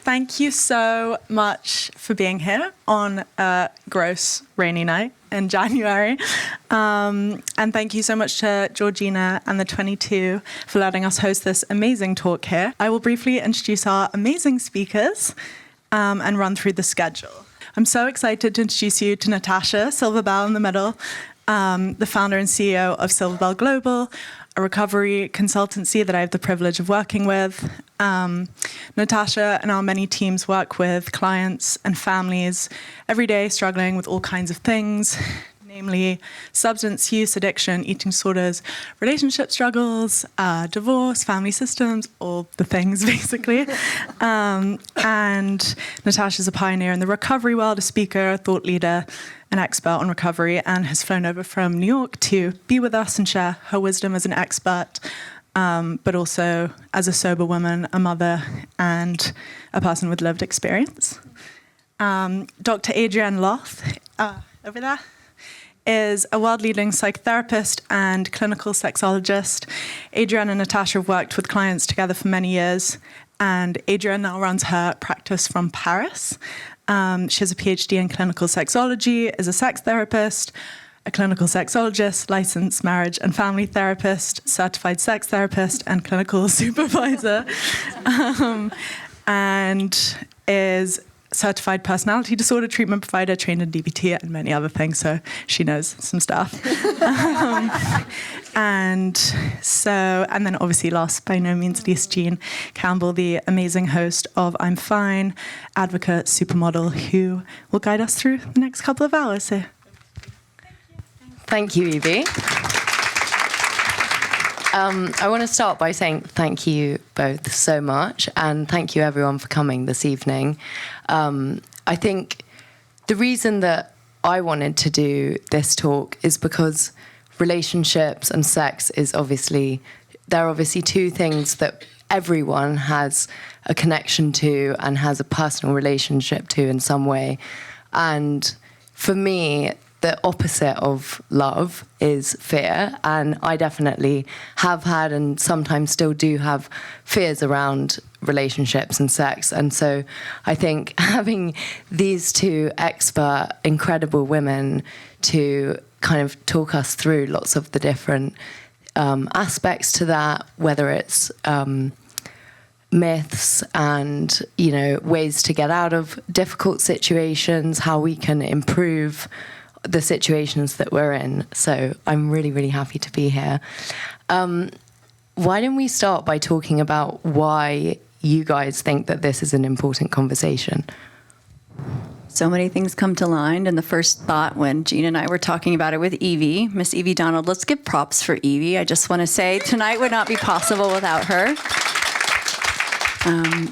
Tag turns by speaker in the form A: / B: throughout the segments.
A: Thank you so much for being here on a gross rainy night in January. And thank you so much to Georgina and the 22 for letting us host this amazing talk here. I will briefly introduce our amazing speakers and run through the schedule. I'm so excited to introduce you to Natasha Silverbell in the middle, the founder and CEO of Silverbell Global, a recovery consultancy that I have the privilege of working with. Natasha and our many teams work with clients and families every day struggling with all kinds of things, namely substance use, addiction, eating disorders, relationship struggles, divorce, family systems, all the things basically. And Natasha's a pioneer in the recovery world, a speaker, a thought leader, an expert on recovery, and has flown over from New York to be with us and share her wisdom as an expert, but also as a sober woman, a mother, and a person with lived experience. Dr. Adrienne Loth, over there, is a world-leading psychotherapist and clinical sexologist. Adrienne and Natasha have worked with clients together for many years, and Adrienne now runs her practice from Paris. She has a PhD in clinical sexology, is a sex therapist, a clinical sexologist, licensed marriage and family therapist, certified sex therapist, and clinical supervisor, and is certified personality disorder treatment provider, trained in DBT, and many other things, so she knows some stuff. And then obviously last by no means least, Jean Campbell, the amazing host of I'm Fine, advocate, supermodel, who will guide us through the next couple of hours. So,
B: thank you, Evie. I want to start by saying thank you both so much, and thank you everyone for coming this evening. I think the reason that I wanted to do this talk is because relationships and sex there are obviously two things that everyone has a connection to and has a personal relationship to in some way. And for me, the opposite of love is fear, and I definitely have had and sometimes still do have fears around relationships and sex. And so I think having these two expert, incredible women to kind of talk us through lots of the different aspects to that, whether it's myths and, ways to get out of difficult situations, how we can improve the situations that we're in. So I'm really, really happy to be here. Why don't we start by talking about why you guys think that this is an important conversation?
C: So many things come to mind, and the first thought when Jean and I were talking about it with Evie, Miss Evie Donald, let's give props for Evie. I just want to say tonight would not be possible without her.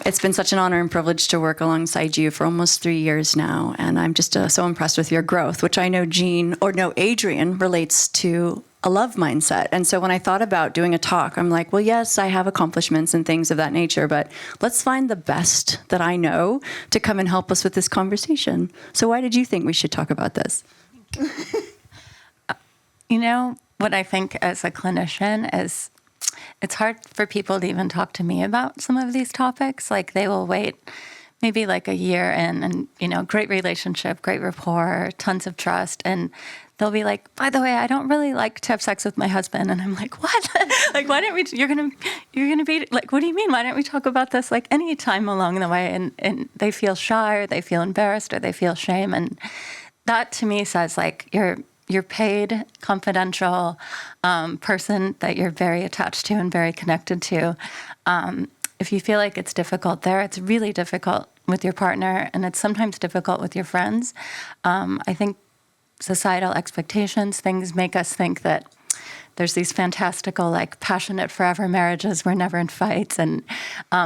C: It's been such an honor and privilege to work alongside you for almost 3 years now, and I'm just so impressed with your growth, which I know Adrienne relates to a love mindset. And so when I thought about doing a talk, I'm like, well, yes, I have accomplishments and things of that nature, but let's find the best that I know to come and help us with this conversation. So why did you think we should talk about this?
D: What I think as a clinician is it's hard for people to even talk to me about some of these topics. Like, they will wait maybe like a year in and, great relationship, great rapport, tons of trust. And they'll be like, by the way, I don't really like to have sex with my husband. And I'm like, what? Like, why don't we, you're going to be like, what do you mean? Why don't we talk about this like any time along the way? And they feel shy, or they feel embarrassed, or they feel shame. And that to me says like, you're paid, confidential person that you're very attached to and very connected to. If you feel like it's difficult there, it's really difficult with your partner, and it's sometimes difficult with your friends. I think societal expectations, things make us think that there's these fantastical, like, passionate forever marriages. We're never in fights. And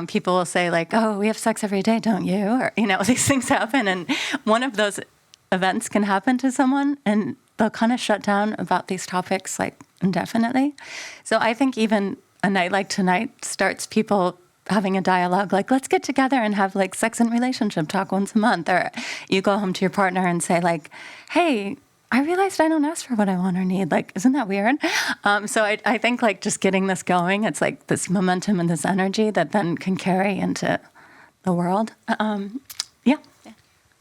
D: people will say, like, oh, we have sex every day, don't you? Or, these things happen. And one of those events can happen to someone, and they'll kind of shut down about these topics, like, indefinitely. So I think even a night like tonight starts people having a dialogue, like, let's get together and have, like, sex and relationship talk once a month. Or you go home to your partner and say, like, hey, I realized I don't ask for what I want or need. Like, isn't that weird? So I think, like, just getting this going, it's like this momentum and this energy that then can carry into the world. Yeah.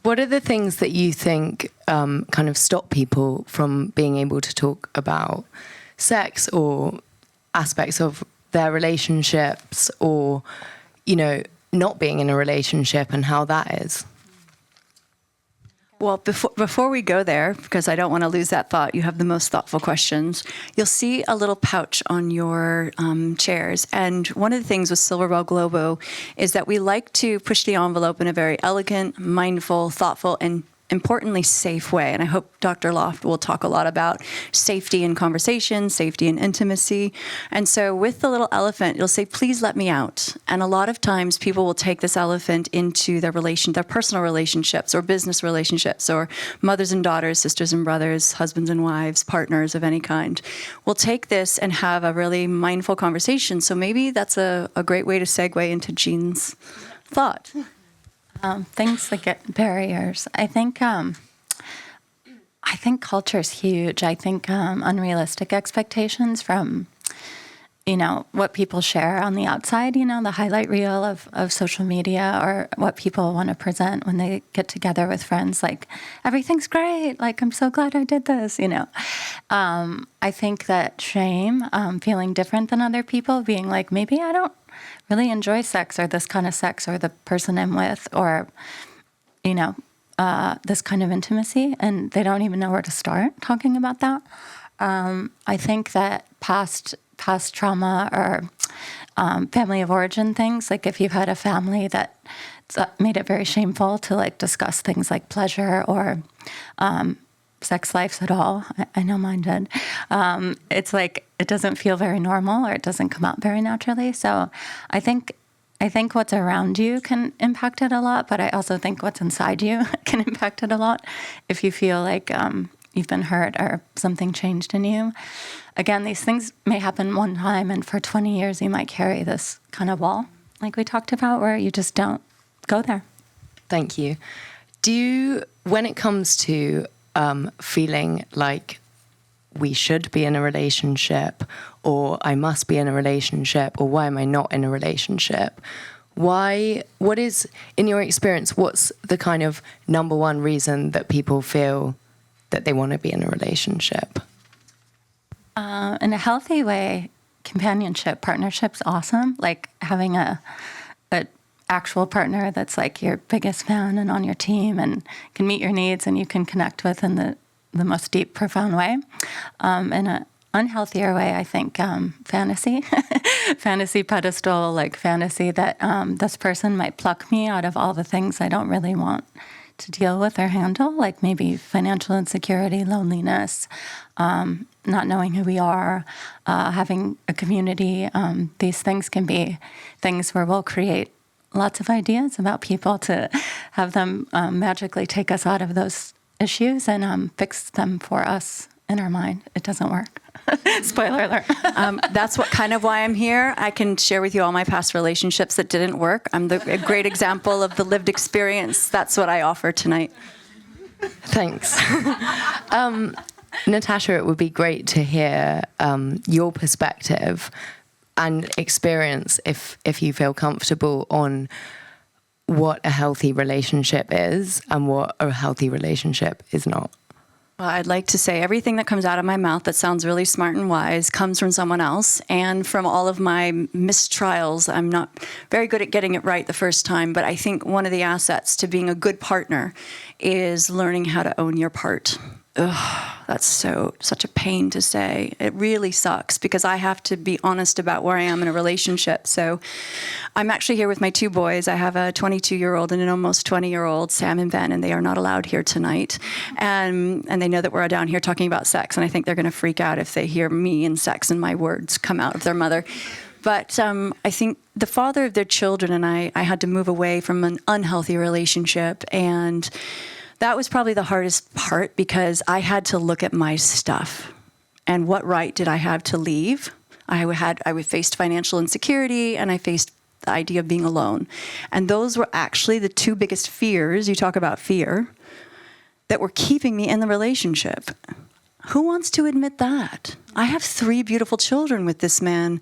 B: What are the things that you think kind of stop people from being able to talk about sex or aspects of their relationships, or, you know, not being in a relationship, and how that is?
C: Well, before we go there, because I don't want to lose that thought, you have the most thoughtful questions. You'll see a little pouch on your chairs. And one of the things with Silverbell Globo is that we like to push the envelope in a very elegant, mindful, thoughtful, and importantly, safe way. And I hope Dr. Loft will talk a lot about safety in conversation, safety in intimacy. And so with the little elephant, you'll say, please let me out. And a lot of times people will take this elephant into their personal relationships or business relationships, or mothers and daughters, sisters and brothers, husbands and wives, partners of any kind. We'll take this and have a really mindful conversation. So maybe that's a great way to segue into Jean's thought.
D: Things that get barriers. I think culture is huge. I think unrealistic expectations from, you know, what people share on the outside, you know, the highlight reel of social media, or what people want to present when they get together with friends, like, everything's great, like, I'm so glad I did this, you know. I think that shame, feeling different than other people, being like, maybe I don't really enjoy sex, or this kind of sex, or the person I'm with, or, you know, this kind of intimacy, and they don't even know where to start talking about that. I think that past trauma, or family of origin things, like if you've had a family that made it very shameful to like discuss things like pleasure or sex lives at all. I know mine did. It's like it doesn't feel very normal, or it doesn't come out very naturally. So I think what's around you can impact it a lot, but I also think what's inside you can impact it a lot if you feel like you've been hurt or something changed in you. Again, these things may happen one time, and for 20 years you might carry this kind of wall, like we talked about, where you just don't go there.
B: Thank you. When it comes to feeling like we should be in a relationship, or I must be in a relationship, or why am I not in a relationship? What is, in your experience, what's the kind of number one reason that people feel that they want to be in a relationship?
D: In a healthy way, companionship, partnership's awesome. Like having a actual partner that's like your biggest fan and on your team and can meet your needs and you can connect with in the most deep, profound way. In an unhealthier way, I think fantasy, fantasy pedestal, like fantasy that this person might pluck me out of all the things I don't really want to deal with or handle, like maybe financial insecurity, loneliness, not knowing who we are, having a community. These things can be things where we'll create lots of ideas about people to have them magically take us out of those issues and fix them for us in our mind. It doesn't work. Spoiler alert.
C: That's why I'm here. I can share with you all my past relationships that didn't work. I'm a great example of the lived experience. That's what I offer tonight.
B: Thanks. Natasha, it would be great to hear your perspective and experience, if you feel comfortable, on what a healthy relationship is and what a healthy relationship is not.
C: Well, I'd like to say everything that comes out of my mouth that sounds really smart and wise comes from someone else, and from all of my mistrials. I'm not very good at getting it right the first time, but I think one of the assets to being a good partner is learning how to own your part. Ugh, that's such a pain to say. It really sucks because I have to be honest about where I am in a relationship. So I'm actually here with my two boys. I have a 22-year-old and an almost 20-year-old, Sam and Ben, and they are not allowed here tonight. And they know that we're down here talking about sex, and I think they're going to freak out if they hear me and sex and my words come out of their mother. But I think the father of their children and I had to move away from an unhealthy relationship, and that was probably the hardest part because I had to look at my stuff and what right did I have to leave. I faced financial insecurity and I faced the idea of being alone. And those were actually the two biggest fears, you talk about fear, that were keeping me in the relationship. Who wants to admit that? I have 3 beautiful children with this man.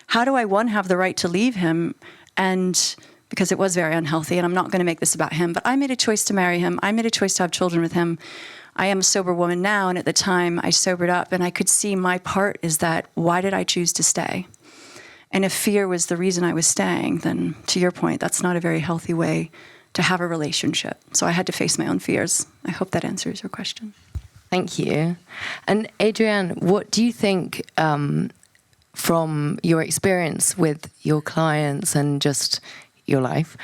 C: How do I, one, have the right to leave him and because it was very unhealthy, and I'm not going to make this about him, but I made a choice to marry him. I made a choice to have children with him. I am a sober woman now, and at the time I sobered up, and I could see my part is that, why did I choose to stay? And if fear was the reason I was staying, then to your point, that's not a very healthy way to have a relationship. So I had to face my own fears. I hope that answers your question.
B: Thank you. And Adrienne, what do you think, from your experience with your clients and just your life,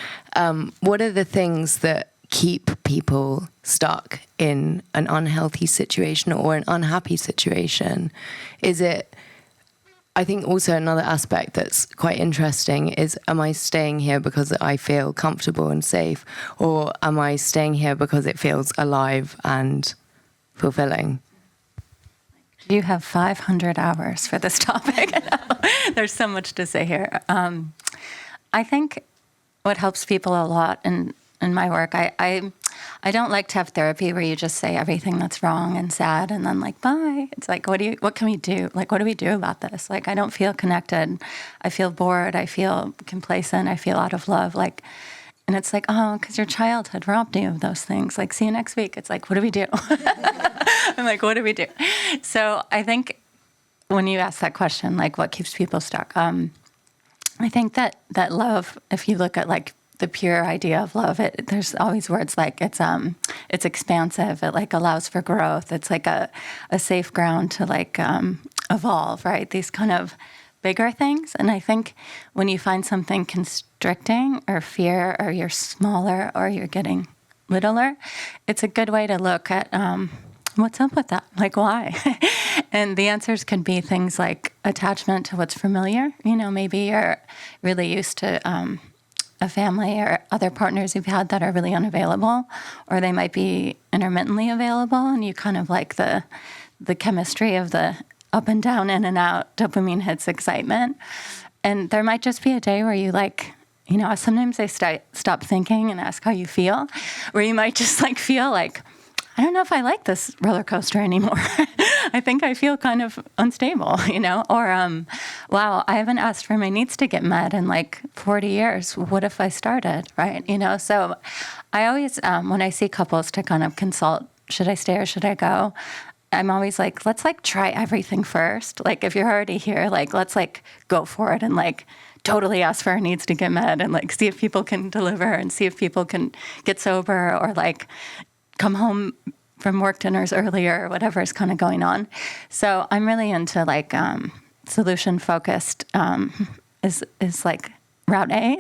B: what are the things that keep people stuck in an unhealthy situation or an unhappy situation? Is it, I think also another aspect that's quite interesting is, am I staying here because I feel comfortable and safe, or am I staying here because it feels alive and fulfilling?
D: You have 500 hours for this topic. There's so much to say here. I think what helps people a lot in my work, I don't like to have therapy where you just say everything that's wrong and sad and then like, bye. It's like, what can we do? Like, what do we do about this? Like, I don't feel connected. I feel bored. I feel complacent. I feel out of love. Like, and it's like, oh, because your childhood robbed you of those things. Like, see you next week. It's like, what do we do? I'm like, what do we do? So I think when you ask that question, like, what keeps people stuck? I think that love, if you look at like the pure idea of love, there's always words like it's expansive. It like allows for growth. It's like a safe ground to like evolve, right? These kind of bigger things. And I think when you find something constricting or fear, or you're smaller or you're getting littler, it's a good way to look at what's up with that? Like, why? And the answers could be things like attachment to what's familiar. You know, maybe you're really used to a family or other partners you've had that are really unavailable, or they might be intermittently available, and you kind of like the chemistry of the up and down, in and out, dopamine hits, excitement. And there might just be a day where you like, you know, sometimes I stop thinking and ask how you feel, where you might just like feel like, I don't know if I like this roller coaster anymore. I think I feel kind of unstable, you know? Or, wow, I haven't asked for my needs to get met in like 40 years. What if I started, right? You know, so I always, when I see couples to kind of consult, should I stay or should I go? I'm always like, let's like try everything first. Like if you're already here, like let's like go for it and like totally ask for our needs to get met and like see if people can deliver and see if people can get sober or like come home from work dinners earlier or whatever is kind of going on. So I'm really into like solution focused is like route A.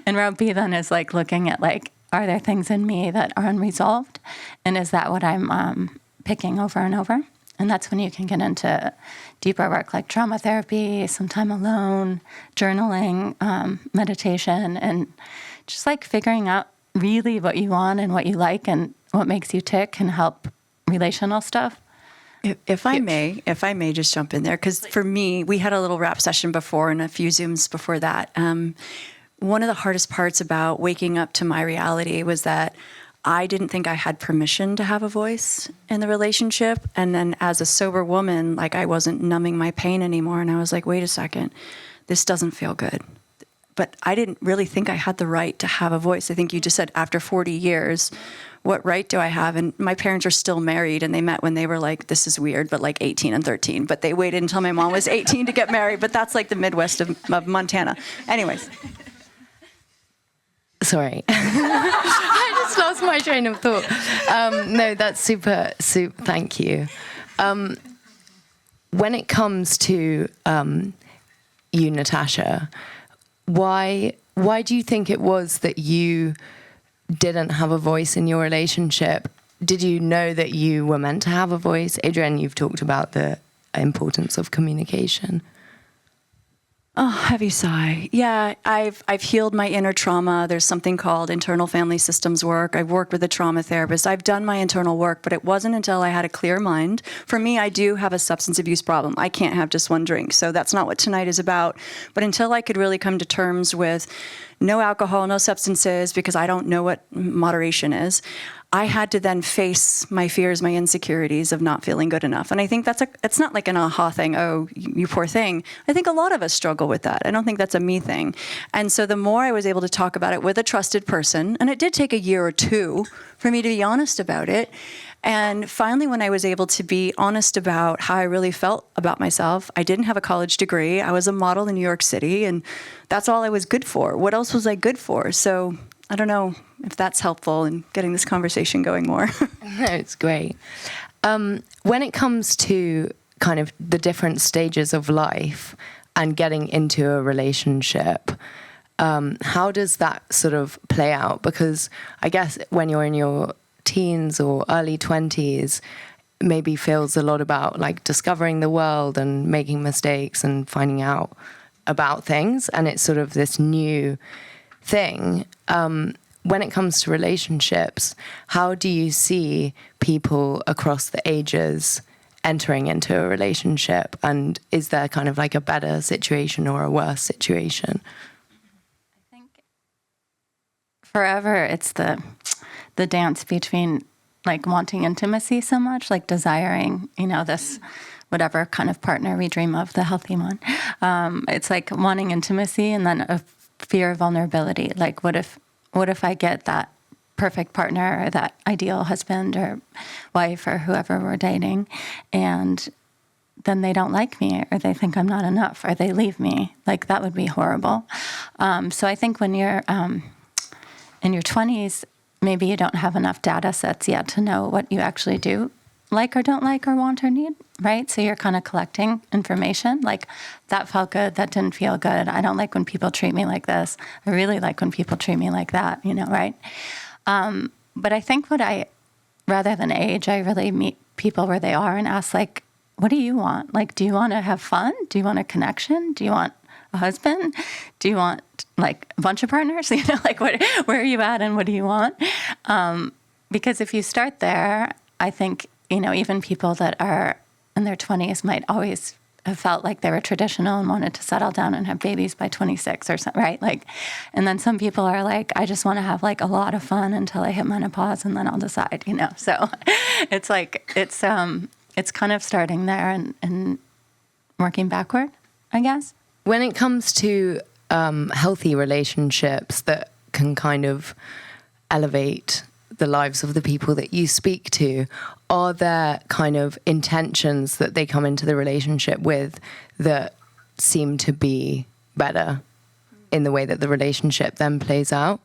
D: And route B then is like looking at like, are there things in me that are unresolved? And is that what I'm picking over and over? And that's when you can get into deeper work like trauma therapy, some time alone, journaling, meditation, and just like figuring out really what you want and what you like and what makes you tick can help relational stuff.
C: If I may just jump in there, because for me, we had a little rap session before and a few Zooms before that. One of the hardest parts about waking up to my reality was that I didn't think I had permission to have a voice in the relationship. And then as a sober woman, like I wasn't numbing my pain anymore. And I was like, wait a second, this doesn't feel good. But I didn't really think I had the right to have a voice. I think you just said after 40 years, what right do I have? And my parents are still married, and they met when they were like, this is weird, but like 18 and 13. But they waited until my mom was 18 to get married. But that's like the Midwest of Montana. Anyways.
B: Sorry. I just lost my train of thought. No, that's super, thank you. When it comes to you, Natasha, why do you think it was that you didn't have a voice in your relationship? Did you know that you were meant to have a voice? Adrienne, you've talked about the importance of communication.
C: Oh, heavy sigh. Yeah, I've healed my inner trauma. There's something called internal family systems work. I've worked with a trauma therapist. I've done my internal work, but it wasn't until I had a clear mind. For me, I do have a substance abuse problem. I can't have just one drink, so that's not what tonight is about. But until I could really come to terms with no alcohol, no substances, because I don't know what moderation is, I had to then face my fears, my insecurities of not feeling good enough. And I think it's not like an aha thing, oh, you poor thing. I think a lot of us struggle with that. I don't think that's a me thing. And so the more I was able to talk about it with a trusted person, and it did take a year or two for me to be honest about it. And finally, when I was able to be honest about how I really felt about myself, I didn't have a college degree. I was a model in New York City, and that's all I was good for. What else was I good for? So I don't know if that's helpful in getting this conversation going more.
B: No, it's great. When it comes to kind of the different stages of life and getting into a relationship, how does that sort of play out? Because I guess when you're in your teens or early 20s, maybe feels a lot about like discovering the world and making mistakes and finding out about things. And it's sort of this new thing. When it comes to relationships, how do you see people across the ages entering into a relationship? And is there kind of like a better situation or a worse situation?
D: I think forever it's the dance between like wanting intimacy so much, like desiring, this whatever kind of partner we dream of, the healthy one. It's like wanting intimacy and then a fear of vulnerability. Like what if I get that perfect partner or that ideal husband or wife or whoever we're dating, and then they don't like me or they think I'm not enough or they leave me? Like that would be horrible. So I think when you're in your 20s, maybe you don't have enough data sets yet to know what you actually do like or don't like or want or need, right? So you're kind of collecting information, like that felt good, that didn't feel good. I don't like when people treat me like this. I really like when people treat me like that, right? But I think rather than age, I really meet people where they are and ask like, what do you want? Like, do you want to have fun? Do you want a connection? Do you want a husband? Do you want like a bunch of partners? Like where are you at and what do you want? Because if you start there, I think, even people that are in their 20s might always have felt like they were traditional and wanted to settle down and have babies by 26 or something, right? Like, and then some people are like, I just want to have like a lot of fun until I hit menopause and then I'll decide, So it's like, it's kind of starting there and working backward, I guess.
B: When it comes to healthy relationships that can kind of elevate the lives of the people that you speak to, are there kind of intentions that they come into the relationship with that seem to be better in the way that the relationship then plays out?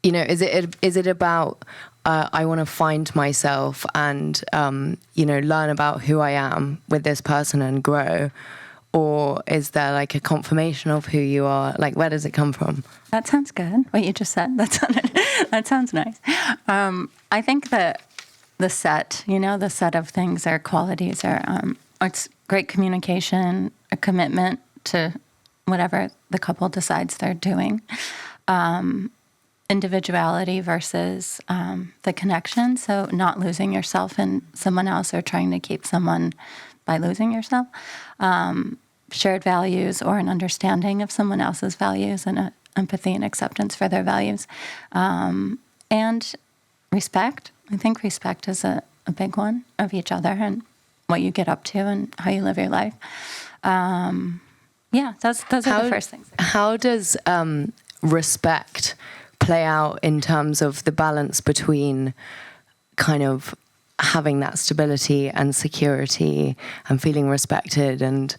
B: Is it about I want to find myself and learn about who I am with this person and grow? Or is there like a confirmation of who you are? Like, where does it come from?
D: That sounds good. What you just said. That sounds nice. I think that the set of things or qualities are, it's great communication, a commitment to whatever the couple decides they're doing. Individuality versus the connection. So not losing yourself in someone else or trying to keep someone by losing yourself. Shared values or an understanding of someone else's values and empathy and acceptance for their values. And respect. I think respect is a big one of each other and what you get up to and how you live your life. Those are the first things.
B: How does respect play out in terms of the balance between kind of having that stability and security and feeling respected and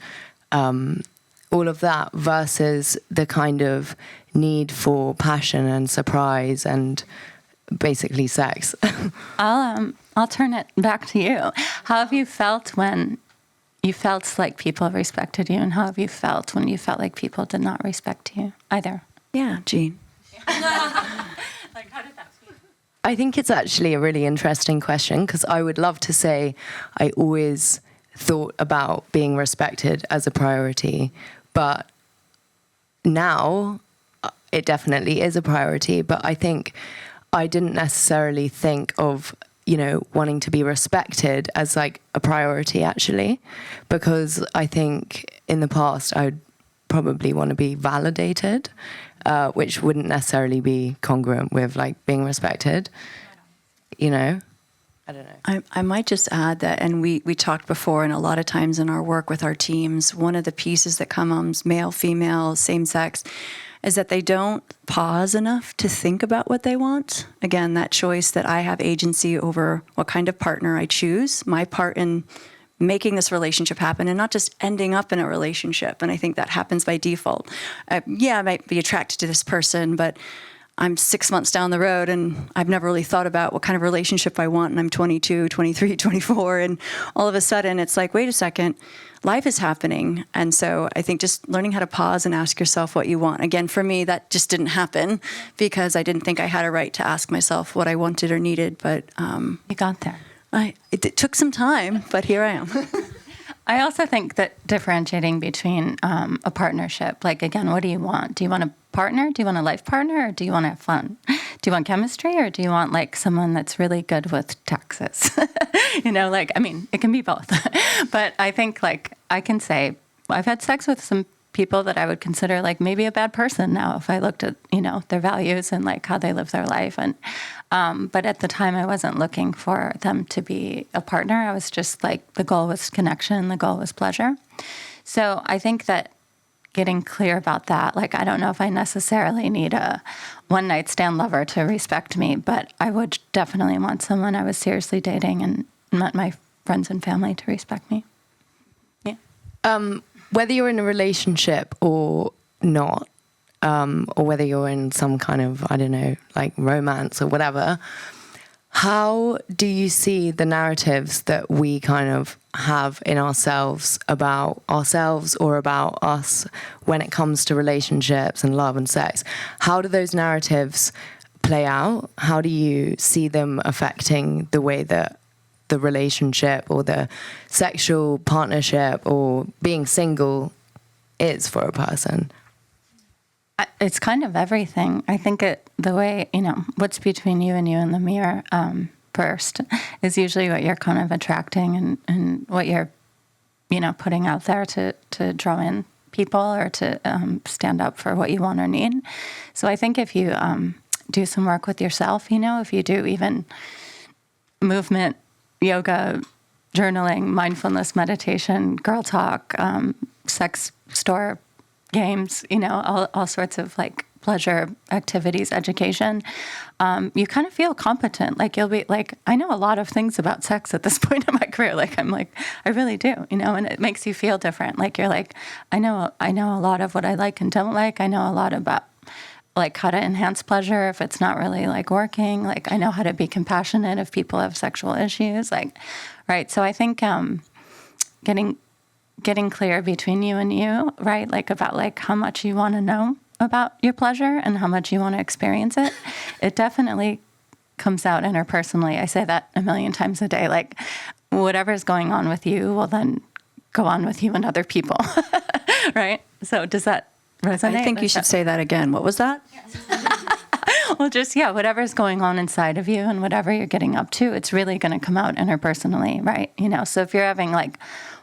B: all of that versus the kind of need for passion and surprise and basically sex?
D: I'll turn it back to you. How have you felt when you felt like people respected you, and how have you felt when you felt like people did not respect you either?
C: Yeah, Jean.
D: Like, how did that feel?
B: I think it's actually a really interesting question because I would love to say I always thought about being respected as a priority, but now it definitely is a priority. But I think I didn't necessarily think of, wanting to be respected as like a priority actually, because I think in the past I'd probably want to be validated which wouldn't necessarily be congruent with like being respected, you know? I don't know.
C: I might just add that, and we talked before, and a lot of times in our work with our teams, one of the pieces that comes, male, female, same sex, is that they don't pause enough to think about what they want. Again, that choice that I have agency over what kind of partner I choose, my part in making this relationship happen, and not just ending up in a relationship. And I think that happens by default. I might be attracted to this person, but I'm 6 months down the road and I've never really thought about what kind of relationship I want, and I'm 22, 23, 24, and all of a sudden it's like, wait a second, life is happening. And so I think just learning how to pause and ask yourself what you want. Again, for me, that just didn't happen because I didn't think I had a right to ask myself what I wanted or needed, but
D: you got there.
C: It took some time, but here I am.
D: I also think that differentiating between a partnership, like, again, what do you want? Do you want a partner? Do you want a life partner? Or do you want to have fun? Do you want chemistry? Or do you want, like, someone that's really good with taxes? You know, like, I mean, it can be both. But I think, like, I can say I've had sex with some people that I would consider, like, maybe a bad person now if I looked at, you know, their values and, like, how they live their life. And but at the time, I wasn't looking for them to be a partner. I was just like, the goal was connection. The goal was pleasure. So I think that getting clear about that, like, I don't know if I necessarily need a one-night stand lover to respect me, but I would definitely want someone I was seriously dating and want my friends and family to respect me. Yeah.
B: Whether you're in a relationship or not, or whether you're in some kind of, I don't know, like romance or whatever, how do you see the narratives that we kind of have in ourselves about ourselves or about us when it comes to relationships and love and sex? How do those narratives play out? How do you see them affecting the way that the relationship or the sexual partnership or being single is for a person?
D: It's kind of everything. I think the way, you know, what's between you and the mirror first is usually what you're kind of attracting and what you're, you know, putting out there to draw in people or to stand up for what you want or need. So I think if you do some work with yourself, you know, if you do even movement, yoga, journaling, mindfulness, meditation, girl talk, sex store games, you know, all sorts of like pleasure activities, education, you kind of feel competent. Like you'll be like, I know a lot of things about sex at this point in my career. Like I'm like, I really do, you know, and it makes you feel different. Like you're like, I know a lot of what I like and don't like. I know a lot about like how to enhance pleasure if it's not really like working. Like I know how to be compassionate if people have sexual issues. Like, right. So I think getting clear between you and you, right? Like about like how much you want to know about your pleasure and how much you want to experience it. It definitely comes out interpersonally. I say that a million times a day. Like whatever's going on with you will then go on with you and other people, right? So does that resonate?
C: I think you should say that again. What was that?
D: Well, just, yeah, whatever's going on inside of you and whatever you're getting up to, it's really going to come out interpersonally, right? You know, so if you're having like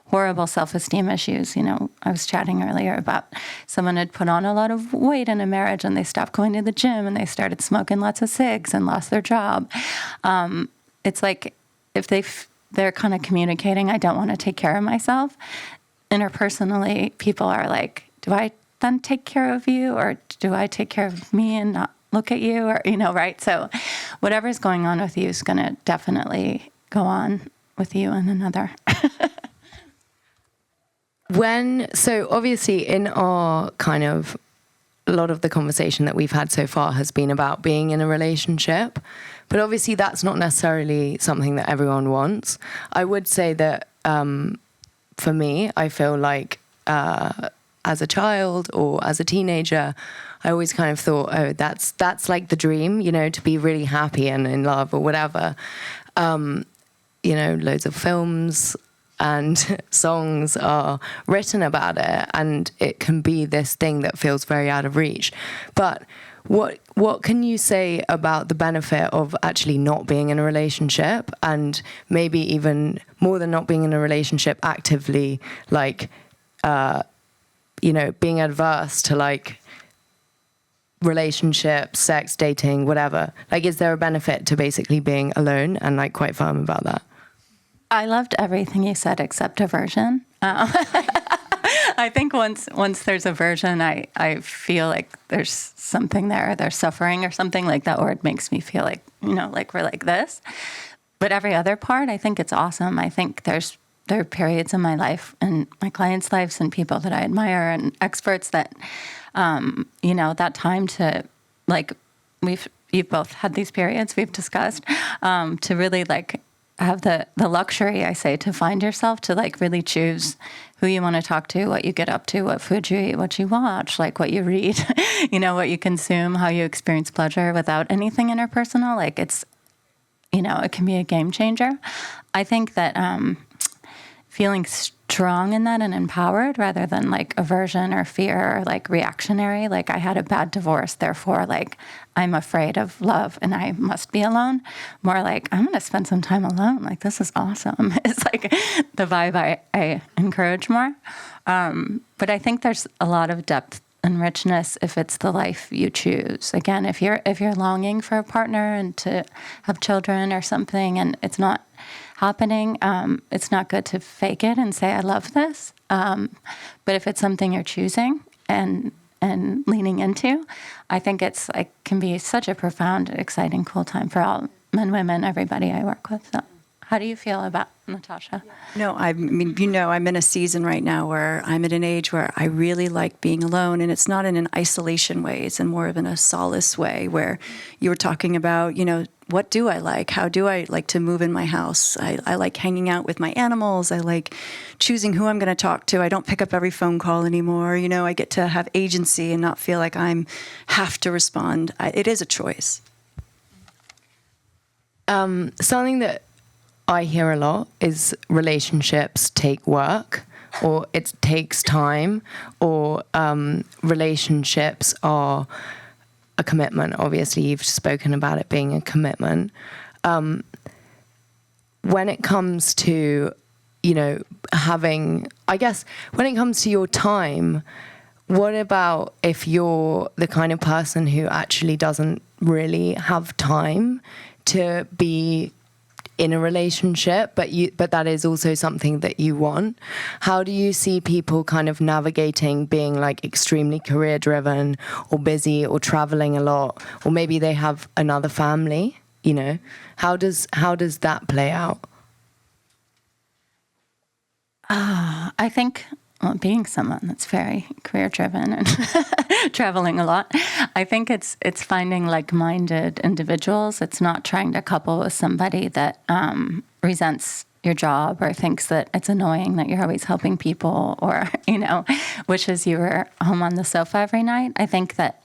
D: horrible self-esteem issues, you know, I was chatting earlier about someone had put on a lot of weight in a marriage and they stopped going to the gym and they started smoking lots of cigs and lost their job. It's like if they're kind of communicating, I don't want to take care of myself. Interpersonally, people are like, do I then take care of you or do I take care of me and not look at you? Or, you know, right? So whatever's going on with you is going to definitely go on with you and another.
B: So obviously in our kind of, a lot of the conversation that we've had so far has been about being in a relationship, but obviously that's not necessarily something that everyone wants. I would say that for me, I feel like as a child or as a teenager, I always kind of thought, oh, that's like the dream, you know, to be really happy and in love or whatever. You know, loads of films and songs are written about it, and it can be this thing that feels very out of reach. But what can you say about the benefit of actually not being in a relationship, and maybe even more than not being in a relationship, actively, like, you know, being adverse to like relationships, sex, dating, whatever? Like, is there a benefit to basically being alone and like quite firm about that?
D: I loved everything you said except aversion. I think once there's aversion, I feel like there's something there's suffering or something like that, or it makes me feel like, like we're like this. But every other part, I think it's awesome. I think there are periods in my life and my clients' lives and people that I admire and experts that, that time to, like, you've both had these periods we've discussed, to really like have the luxury, I say, to find yourself, to like really choose who you want to talk to, what you get up to, what food you eat, what you watch, like what you read, what you consume, how you experience pleasure without anything interpersonal. Like it's, it can be a game changer. I think that feeling strong in that and empowered rather than like aversion or fear or like reactionary, like I had a bad divorce, therefore like I'm afraid of love and I must be alone. More like I'm going to spend some time alone. Like this is awesome. It's like the vibe I encourage more. But I think there's a lot of depth and richness if it's the life you choose. Again, if you're longing for a partner and to have children or something and it's not happening, it's not good to fake it and say, I love this. But if it's something you're choosing and leaning into, I think it's like can be such a profound, exciting, cool time for all men, women, everybody I work with. So how do you feel about Natasha?
C: No, I mean, I'm in a season right now where I'm at an age where I really like being alone, and it's not in an isolation way. It's in more of in a solace way where you were talking about, what do I like? How do I like to move in my house? I like hanging out with my animals. I like choosing who I'm going to talk to. I don't pick up every phone call anymore. I get to have agency and not feel like have to respond. It is a choice.
B: Something that I hear a lot is relationships take work, or it takes time, or relationships are a commitment. Obviously, you've spoken about it being a commitment. When it comes to, when it comes to your time, what about if you're the kind of person who actually doesn't really have time to be in a relationship, but that is also something that you want? How do you see people kind of navigating being like extremely career driven or busy or traveling a lot, or maybe they have another family, how does that play out?
D: I think being someone that's very career driven and traveling a lot, I think it's finding like-minded individuals. It's not trying to couple with somebody that resents your job or thinks that it's annoying that you're always helping people or, wishes you were home on the sofa every night. I think that,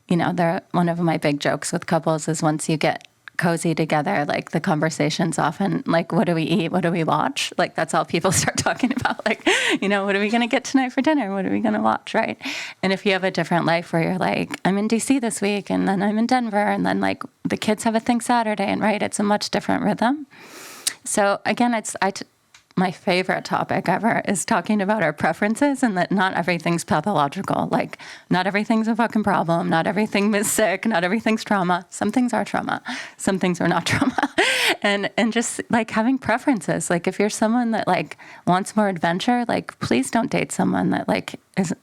D: one of my big jokes with couples is once you get cozy together, like the conversation's often like, what do we eat? What do we watch? Like that's all people start talking about. Like, what are we going to get tonight for dinner? What are we going to watch? Right. And if you have a different life where you're like, I'm in DC this week and then I'm in Denver and then like the kids have a thing Saturday and right, it's a much different rhythm. So again, my favorite topic ever is talking about our preferences and that not everything's pathological. Like, not everything's a fucking problem. Not everything is sick. Not everything's trauma. Some things are trauma. Some things are not trauma. And just, like, having preferences. Like, if you're someone that, like, wants more adventure, like, please don't date someone that, like, is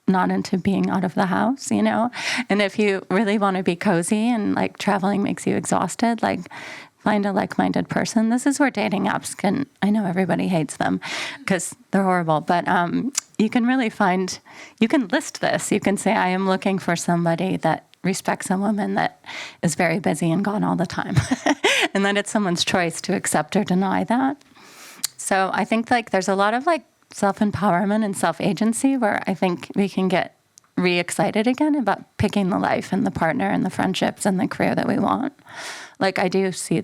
D: not into being out of the house, And if you really want to be cozy and, like, traveling makes you exhausted, like, find a like-minded person. This is where dating apps I know everybody hates them because they're horrible, but you can really you can list this. You can say, I am looking for somebody that respects a woman that is very busy and gone all the time. And then it's someone's choice to accept or deny that. So I think like there's a lot of like self-empowerment and self-agency where I think we can get re-excited again about picking the life and the partner and the friendships and the career that we want. Like I do see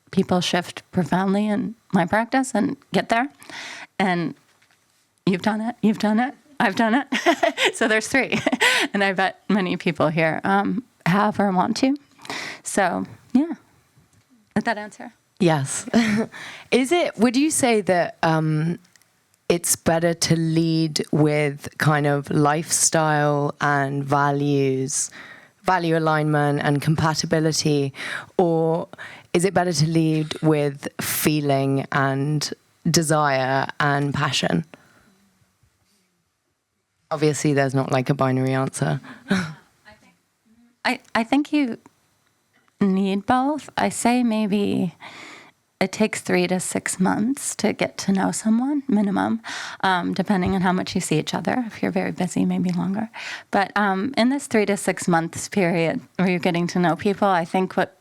D: people shift profoundly in my practice and get there. And you've done it. I've done it. So there's 3. And I bet many people here have or want to. So, yeah. Did that answer?
B: Yes. Would you say that it's better to lead with kind of lifestyle and values value alignment and compatibility, or is it better to lead with feeling and desire and passion? Obviously, there's not like a binary answer.
D: I think you need both. I say maybe it takes 3 to 6 months to get to know someone, minimum, depending on how much you see each other. If you're very busy, maybe longer. But in this 3 to 6 months period where you're getting to know people, I think what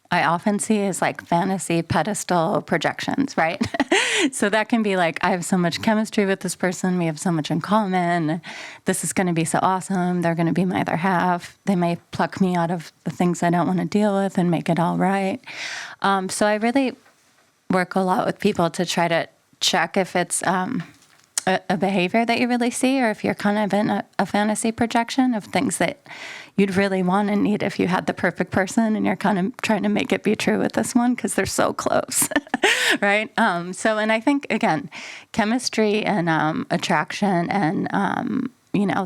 D: I often see is like fantasy pedestal projections, right? So that can be like, I have so much chemistry with this person. We have so much in common. This is going to be so awesome. They're going to be my other half. They may pluck me out of the things I don't want to deal with and make it all right. So I really work a lot with people to try to check if it's a behavior that you really see, or if you're kind of in a fantasy projection of things that you'd really want and need if you had the perfect person, and you're kind of trying to make it be true with this one because they're so close, right? And I think, again, chemistry and attraction and,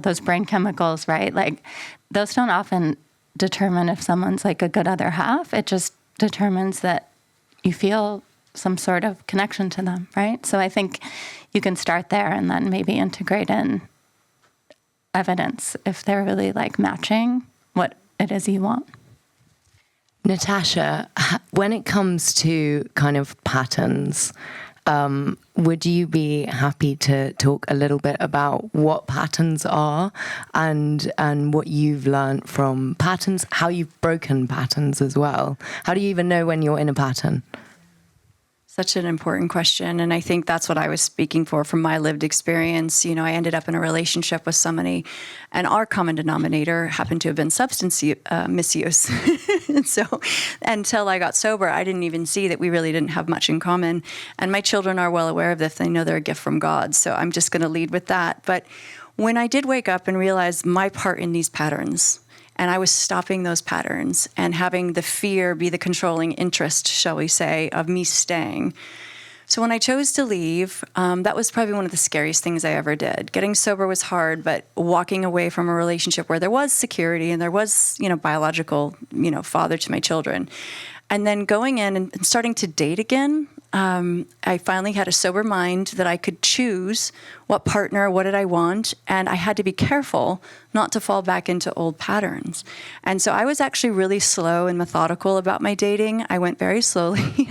D: those brain chemicals, right? Like those don't often determine if someone's like a good other half. It just determines that you feel some sort of connection to them, right? So I think you can start there and then maybe integrate in evidence if they're really like matching what it is you want.
B: Natasha, when it comes to kind of patterns, would you be happy to talk a little bit about what patterns are and what you've learned from patterns, how you've broken patterns as well? How do you even know when you're in a pattern?
C: Such an important question. And I think that's what I was speaking for from my lived experience. I ended up in a relationship with somebody, and our common denominator happened to have been substance misuse. And so until I got sober, I didn't even see that we really didn't have much in common. And my children are well aware of this. They know they're a gift from God. So I'm just going to lead with that. But when I did wake up and realize my part in these patterns, and I was stopping those patterns and having the fear be the controlling interest, shall we say, of me staying. So when I chose to leave, that was probably one of the scariest things I ever did. Getting sober was hard, but walking away from a relationship where there was security and there was, biological, father to my children. And then going in and starting to date again, I finally had a sober mind that I could choose what partner, what did I want, and I had to be careful not to fall back into old patterns. And so I was actually really slow and methodical about my dating. I went very slowly.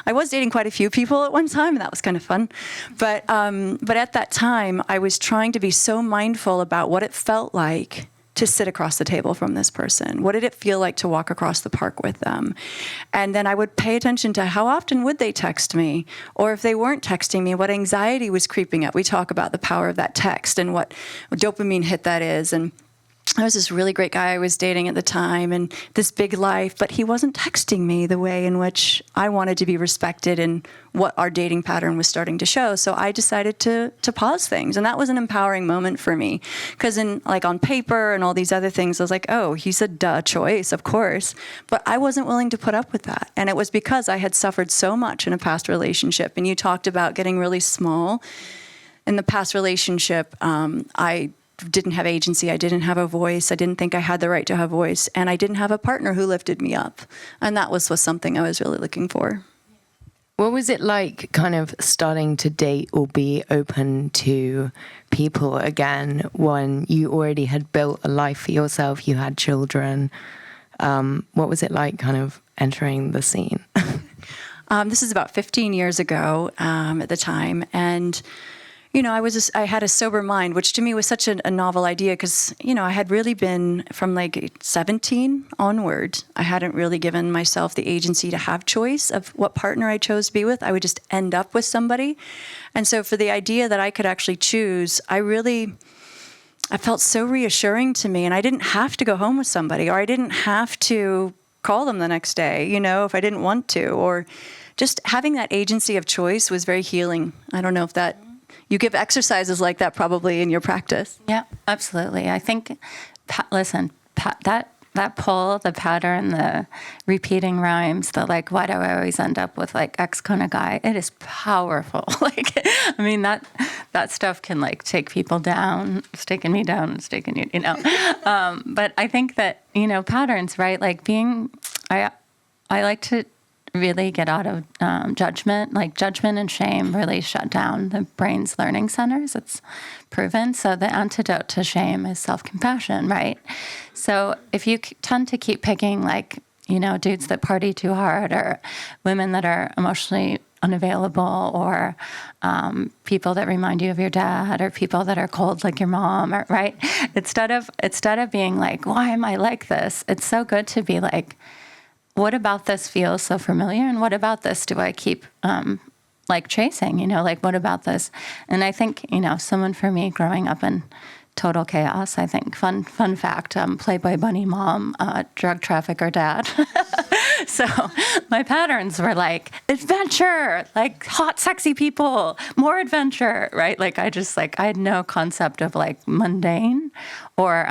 C: I was dating quite a few people at one time, and that was kind of fun. But at that time, I was trying to be so mindful about what it felt like to sit across the table from this person. What did it feel like to walk across the park with them? And then I would pay attention to how often would they text me? Or if they weren't texting me, what anxiety was creeping up? We talk about the power of that text and what dopamine hit that is. And I was this really great guy I was dating at the time and this big life, but he wasn't texting me the way in which I wanted to be respected and what our dating pattern was starting to show. So I decided to pause things. And that was an empowering moment for me because on paper and all these other things, I was like, oh, he's a duh choice, of course. But I wasn't willing to put up with that. And it was because I had suffered so much in a past relationship. And you talked about getting really small. In the past relationship, I didn't have agency. I didn't have a voice. I didn't think I had the right to have a voice. And I didn't have a partner who lifted me up. And that was something I was really looking for.
B: What was it like kind of starting to date or be open to people again when you already had built a life for yourself, you had children? What was it like kind of entering the scene?
C: This is about 15 years ago at the time. And I had a sober mind, which to me was such a novel idea because, I had really been from like 17 onward. I hadn't really given myself the agency to have choice of what partner I chose to be with. I would just end up with somebody. And so for the idea that I could actually choose, I felt so reassuring to me. And I didn't have to go home with somebody, or I didn't have to call them the next day, if I didn't want to, or just having that agency of choice was very healing. I don't know if that... You give exercises like that probably in your practice.
D: Yeah, absolutely. I think, that that pull, the pattern, the repeating rhymes, the like, why do I always end up with like X kind of guy? It is powerful. Like, I mean, that stuff can like take people down. It's taken me down. It's taken you, you know. But I think that, you know, patterns, right? Like I like to really get out of judgment. Like judgment and shame really shut down the brain's learning centers. It's proven. So the antidote to shame is self-compassion, right? So if you tend to keep picking like, you know, dudes that party too hard or women that are emotionally unavailable or people that remind you of your dad or people that are cold like your mom, or, right? Instead of being like, why am I like this? It's so good to be like, what about this feels so familiar? And what about this do I keep like chasing, you know, like what about this? And I think, you know, someone for me growing up in total chaos, I think, fun fact, Playboy bunny mom, drug trafficker dad. So my patterns were like adventure, like hot, sexy people, more adventure, right? Like I had no concept of like mundane or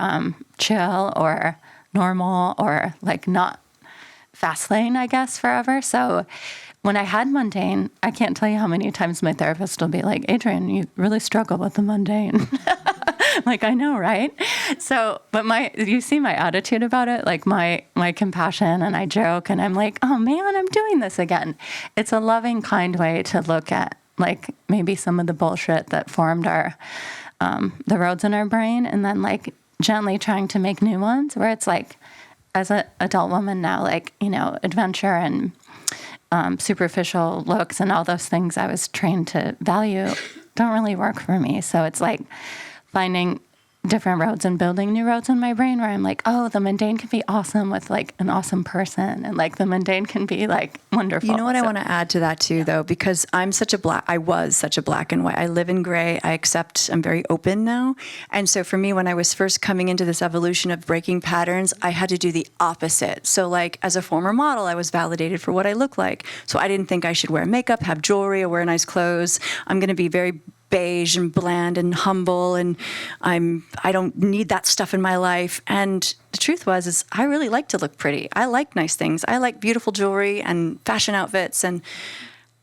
D: chill or normal or like not fast lane, I guess, forever. So when I had mundane, I can't tell you how many times my therapist will be like, Adrienne, you really struggle with the mundane. Like, I know, right? So, but you see my attitude about it, like my compassion, and I joke and I'm like, oh man, I'm doing this again. It's a loving, kind way to look at like maybe some of the bullshit that formed the roads in our brain, and then like gently trying to make new ones where it's like, as an adult woman now, like, you know, adventure and superficial looks and all those things I was trained to value don't really work for me. So it's like finding different roads and building new roads in my brain where I'm like, oh, the mundane can be awesome with like an awesome person, and like the mundane can be like wonderful.
C: You know what I want to add to that too, though, because I was such a black and white. I live in gray. I'm very open now. And so for me, when I was first coming into this evolution of breaking patterns, I had to do the opposite. So like as a former model, I was validated for what I look like. So I didn't think I should wear makeup, have jewelry, or wear nice clothes. I'm going to be very beige and bland and humble, and I don't need that stuff in my life. And the truth is I really like to look pretty. I like nice things. I like beautiful jewelry and fashion outfits. And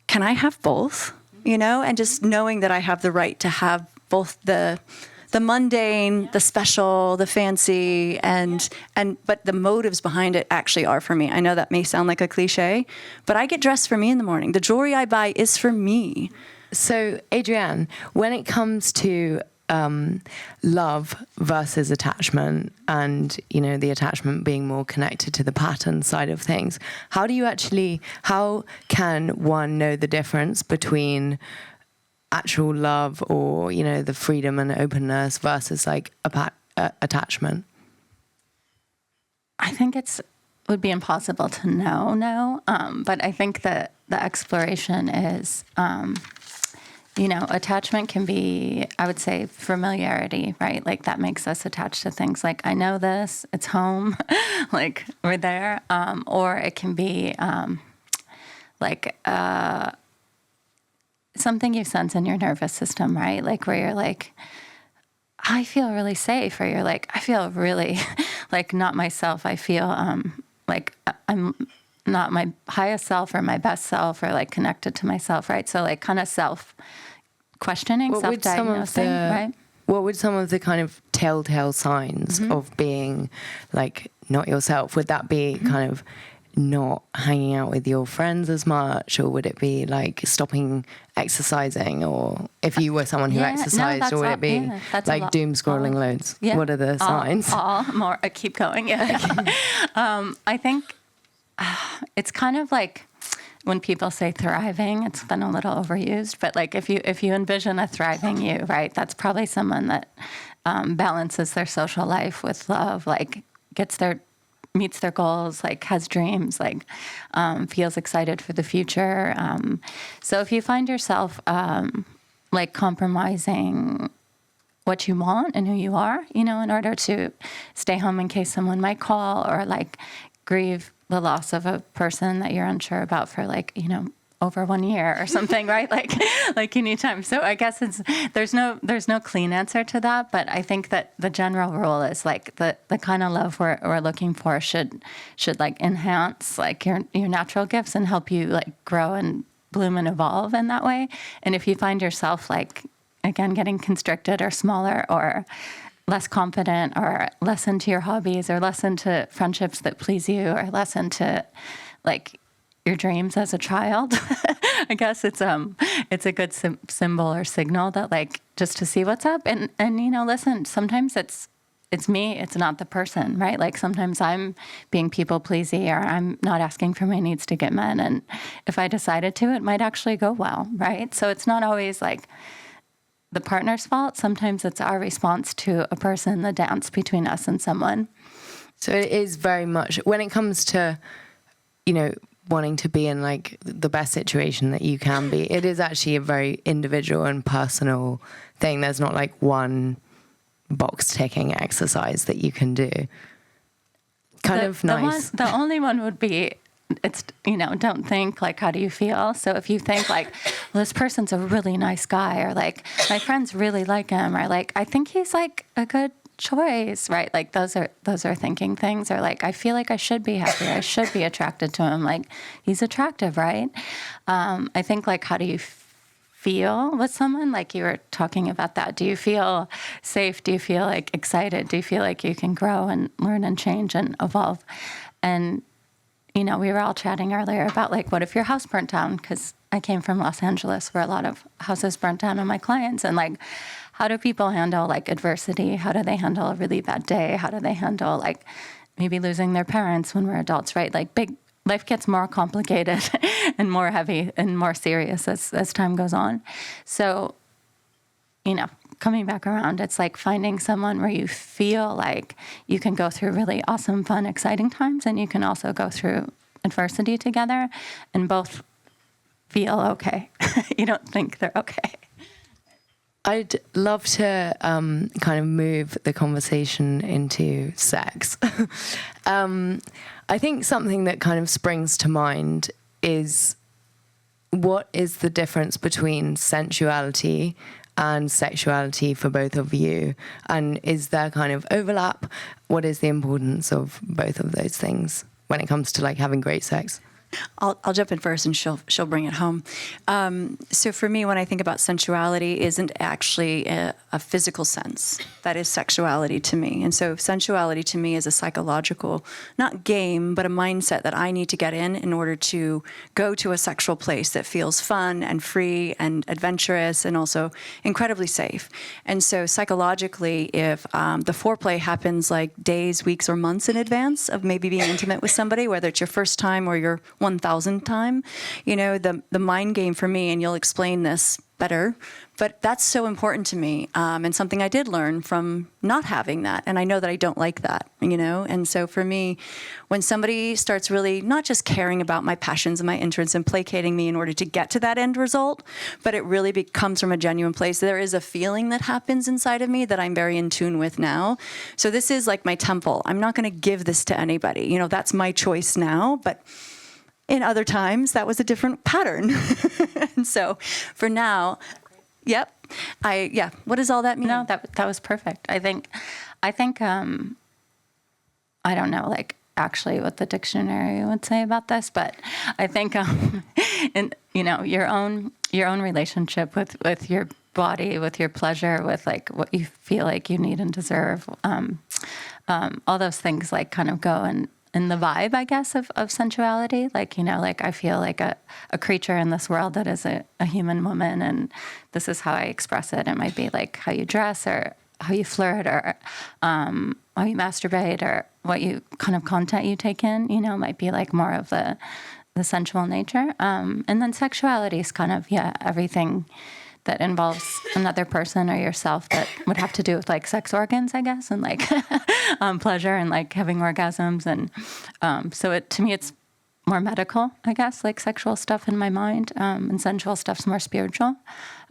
C: can I have both? You know, and just knowing that I have the right to have both the mundane, the special, the fancy, but the motives behind it actually are for me. I know that may sound like a cliche, but I get dressed for me in the morning. The jewelry I buy is for me.
B: So, Adrienne, when it comes to love versus attachment, and you know the attachment being more connected to the pattern side of things, how can one know the difference between actual love or, you know, the freedom and openness versus like attachment?
D: I think would be impossible to know, but I think that the exploration is. You know, attachment can be, I would say, familiarity, right? Like that makes us attached to things like, I know this, it's home, like we're there. Or it can be like something you sense in your nervous system, right? Like where you're like, I feel really safe, or you're like, I feel really like not myself. I feel like I'm not my highest self or my best self, or like connected to myself, right? So like kind of self-questioning, self-diagnosing, right?
B: What would some of the kind of telltale signs of being like not yourself? Would that be kind of not hanging out with your friends as much, or would it be like stopping exercising, or if you were someone who exercised, or would it be like doom scrolling loads? Yeah. What are the signs?
D: More. Keep going. Yeah. I think it's kind of like when people say thriving, it's been a little overused, but like if you envision a thriving you, right, that's probably someone that balances their social life with love, like meets their goals, like has dreams, like feels excited for the future. So if you find yourself like compromising what you want and who you are, you know, in order to stay home in case someone might call, or like grieve the loss of a person that you're unsure about for like, you know, over 1 year or something, right? Like you need time. So I guess there's no clean answer to that, but I think that the general rule is like the kind of love we're looking for should like enhance like your natural gifts and help you like grow and bloom and evolve in that way. And if you find yourself like, again, getting constricted or smaller or less confident or less into your hobbies or less into friendships that please you or less into like your dreams as a child, I guess it's a good symbol or signal that like just to see what's up and listen, sometimes it's me, it's not the person, right? Like sometimes I'm being people pleasy or I'm not asking for my needs to get met. And if I decided to, it might actually go well, right? So it's not always like the partner's fault. Sometimes it's our response to a person, the dance between us and someone.
B: So it is very much, when it comes to, wanting to be in like the best situation that you can be, it is actually a very individual and personal thing. There's not like one box ticking exercise that you can do. Nice.
D: The only one would be, it's, don't think like, how do you feel? So if you think like, well, this person's a really nice guy, or like, my friends really like him, or like, I think he's like a good choice, right? Like those are thinking things, or like, I feel like I should be happy. I should be attracted to him. Like he's attractive, right? I think like, how do you feel with someone? Like you were talking about that. Do you feel safe? Do you feel like excited? Do you feel like you can grow and learn and change and evolve? And we were all chatting earlier about like, what if your house burnt down? Because I came from Los Angeles where a lot of houses burnt down on my clients. And like, how do people handle like adversity? How do they handle a really bad day? How do they handle like maybe losing their parents when we're adults, right? Like life gets more complicated and more heavy and more serious as time goes on. So, coming back around, it's like finding someone where you feel like you can go through really awesome, fun, exciting times, and you can also go through adversity together and both feel okay. You don't think they're okay.
B: I'd love to kind of move the conversation into sex. I think something that kind of springs to mind is, what is the difference between sensuality and sexuality for both of you? And is there kind of overlap? What is the importance of both of those things when it comes to like having great sex?
C: I'll jump in first, and she'll bring it home. So for me, when I think about sensuality, isn't actually a physical sense. That is sexuality to me. And so sensuality to me is a psychological, not game, but a mindset that I need to get in order to go to a sexual place that feels fun and free and adventurous and also incredibly safe. And so psychologically, if the foreplay happens like days, weeks, or months in advance of maybe being intimate with somebody, whether it's your first time or your 1,000th time, the mind game for me, and you'll explain this better, but that's so important to me, and something I did learn from not having that, and I know that I don't like that, and so for me, when somebody starts really not just caring about my passions and my interests and placating me in order to get to that end result, but it really comes from a genuine place, there is a feeling that happens inside of me that I'm very in tune with now. So this is like my temple. I'm not going to give this to anybody. That's my choice now, but in other times, that was a different pattern. And so for now, yep. What does all that mean?
D: No, that was perfect. I think, I don't know, like actually what the dictionary would say about this, but I think, your own relationship with your body, with your pleasure, with like what you feel like you need and deserve, all those things like kind of go in the vibe, I guess, of sensuality. Like, like I feel like a creature in this world that is a human woman, and this is how I express it. It might be like how you dress, or how you flirt, or how you masturbate, or what you kind of content you take in, might be like more of the sensual nature. And then sexuality is kind of, everything that involves another person or yourself that would have to do with like sex organs, I guess, and like pleasure and like having orgasms. And so to me, it's more medical, I guess, like sexual stuff in my mind, and sensual stuff's more spiritual.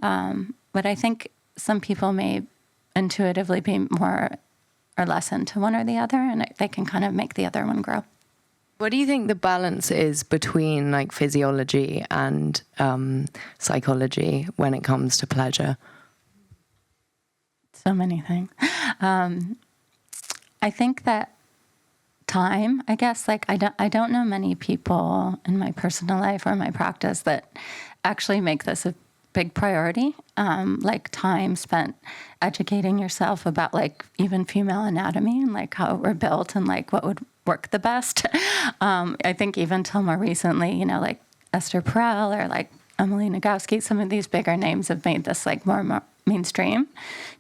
D: But I think some people may intuitively be more or less into one or the other, and they can kind of make the other one grow.
B: What do you think the balance is between like physiology and psychology when it comes to pleasure?
D: So many things. I think that time, I guess, like I don't know many people in my personal life or my practice that actually make this a big priority. Like time spent educating yourself about like even female anatomy and like how we're built and like what would work the best. I think even till more recently, you know, like Esther Perel or like Emily Nagoski, some of these bigger names have made this like more mainstream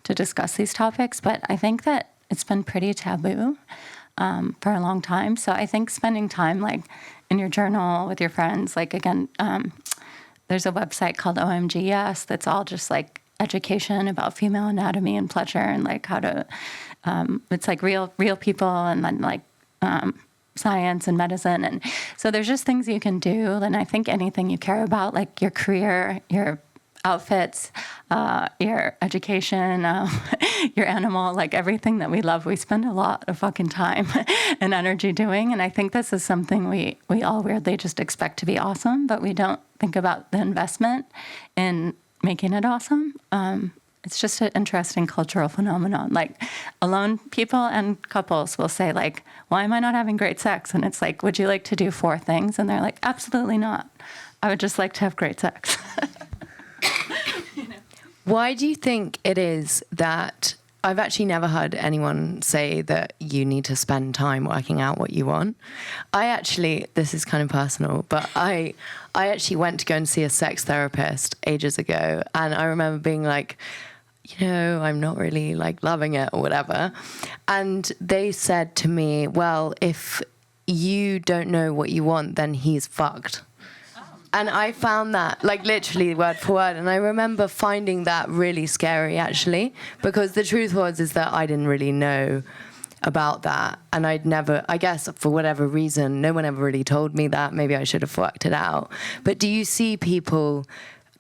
D: to discuss these topics. But I think that it's been pretty taboo for a long time. So I think spending time like in your journal with your friends, like again, there's a website called OMGYes that's all just like education about female anatomy and pleasure and like how to, it's like real people and then like science and medicine. And so there's just things you can do. And I think anything you care about, like your career, your outfits, your education, your animal, like everything that we love, we spend a lot of fucking time and energy doing. And I think this is something we all weirdly just expect to be awesome, but we don't think about the investment in making it awesome. It's just an interesting cultural phenomenon. Like alone people and couples will say like, why am I not having great sex? And it's like, would you like to do 4 things? And they're like, absolutely not. I would just like to have great sex.
B: Why do you think it is that I've actually never heard anyone say that you need to spend time working out what you want? I actually, this is kind of personal, but I actually went to go and see a sex therapist ages ago. And I remember being like, you know, I'm not really like loving it or whatever. And they said to me, well, if you don't know what you want, then he's fucked. And I found that, like, literally word for word. And I remember finding that really scary, actually, because the truth is that I didn't really know about that. And I'd never, I guess, for whatever reason, no one ever really told me that. Maybe I should have worked it out. But do you see people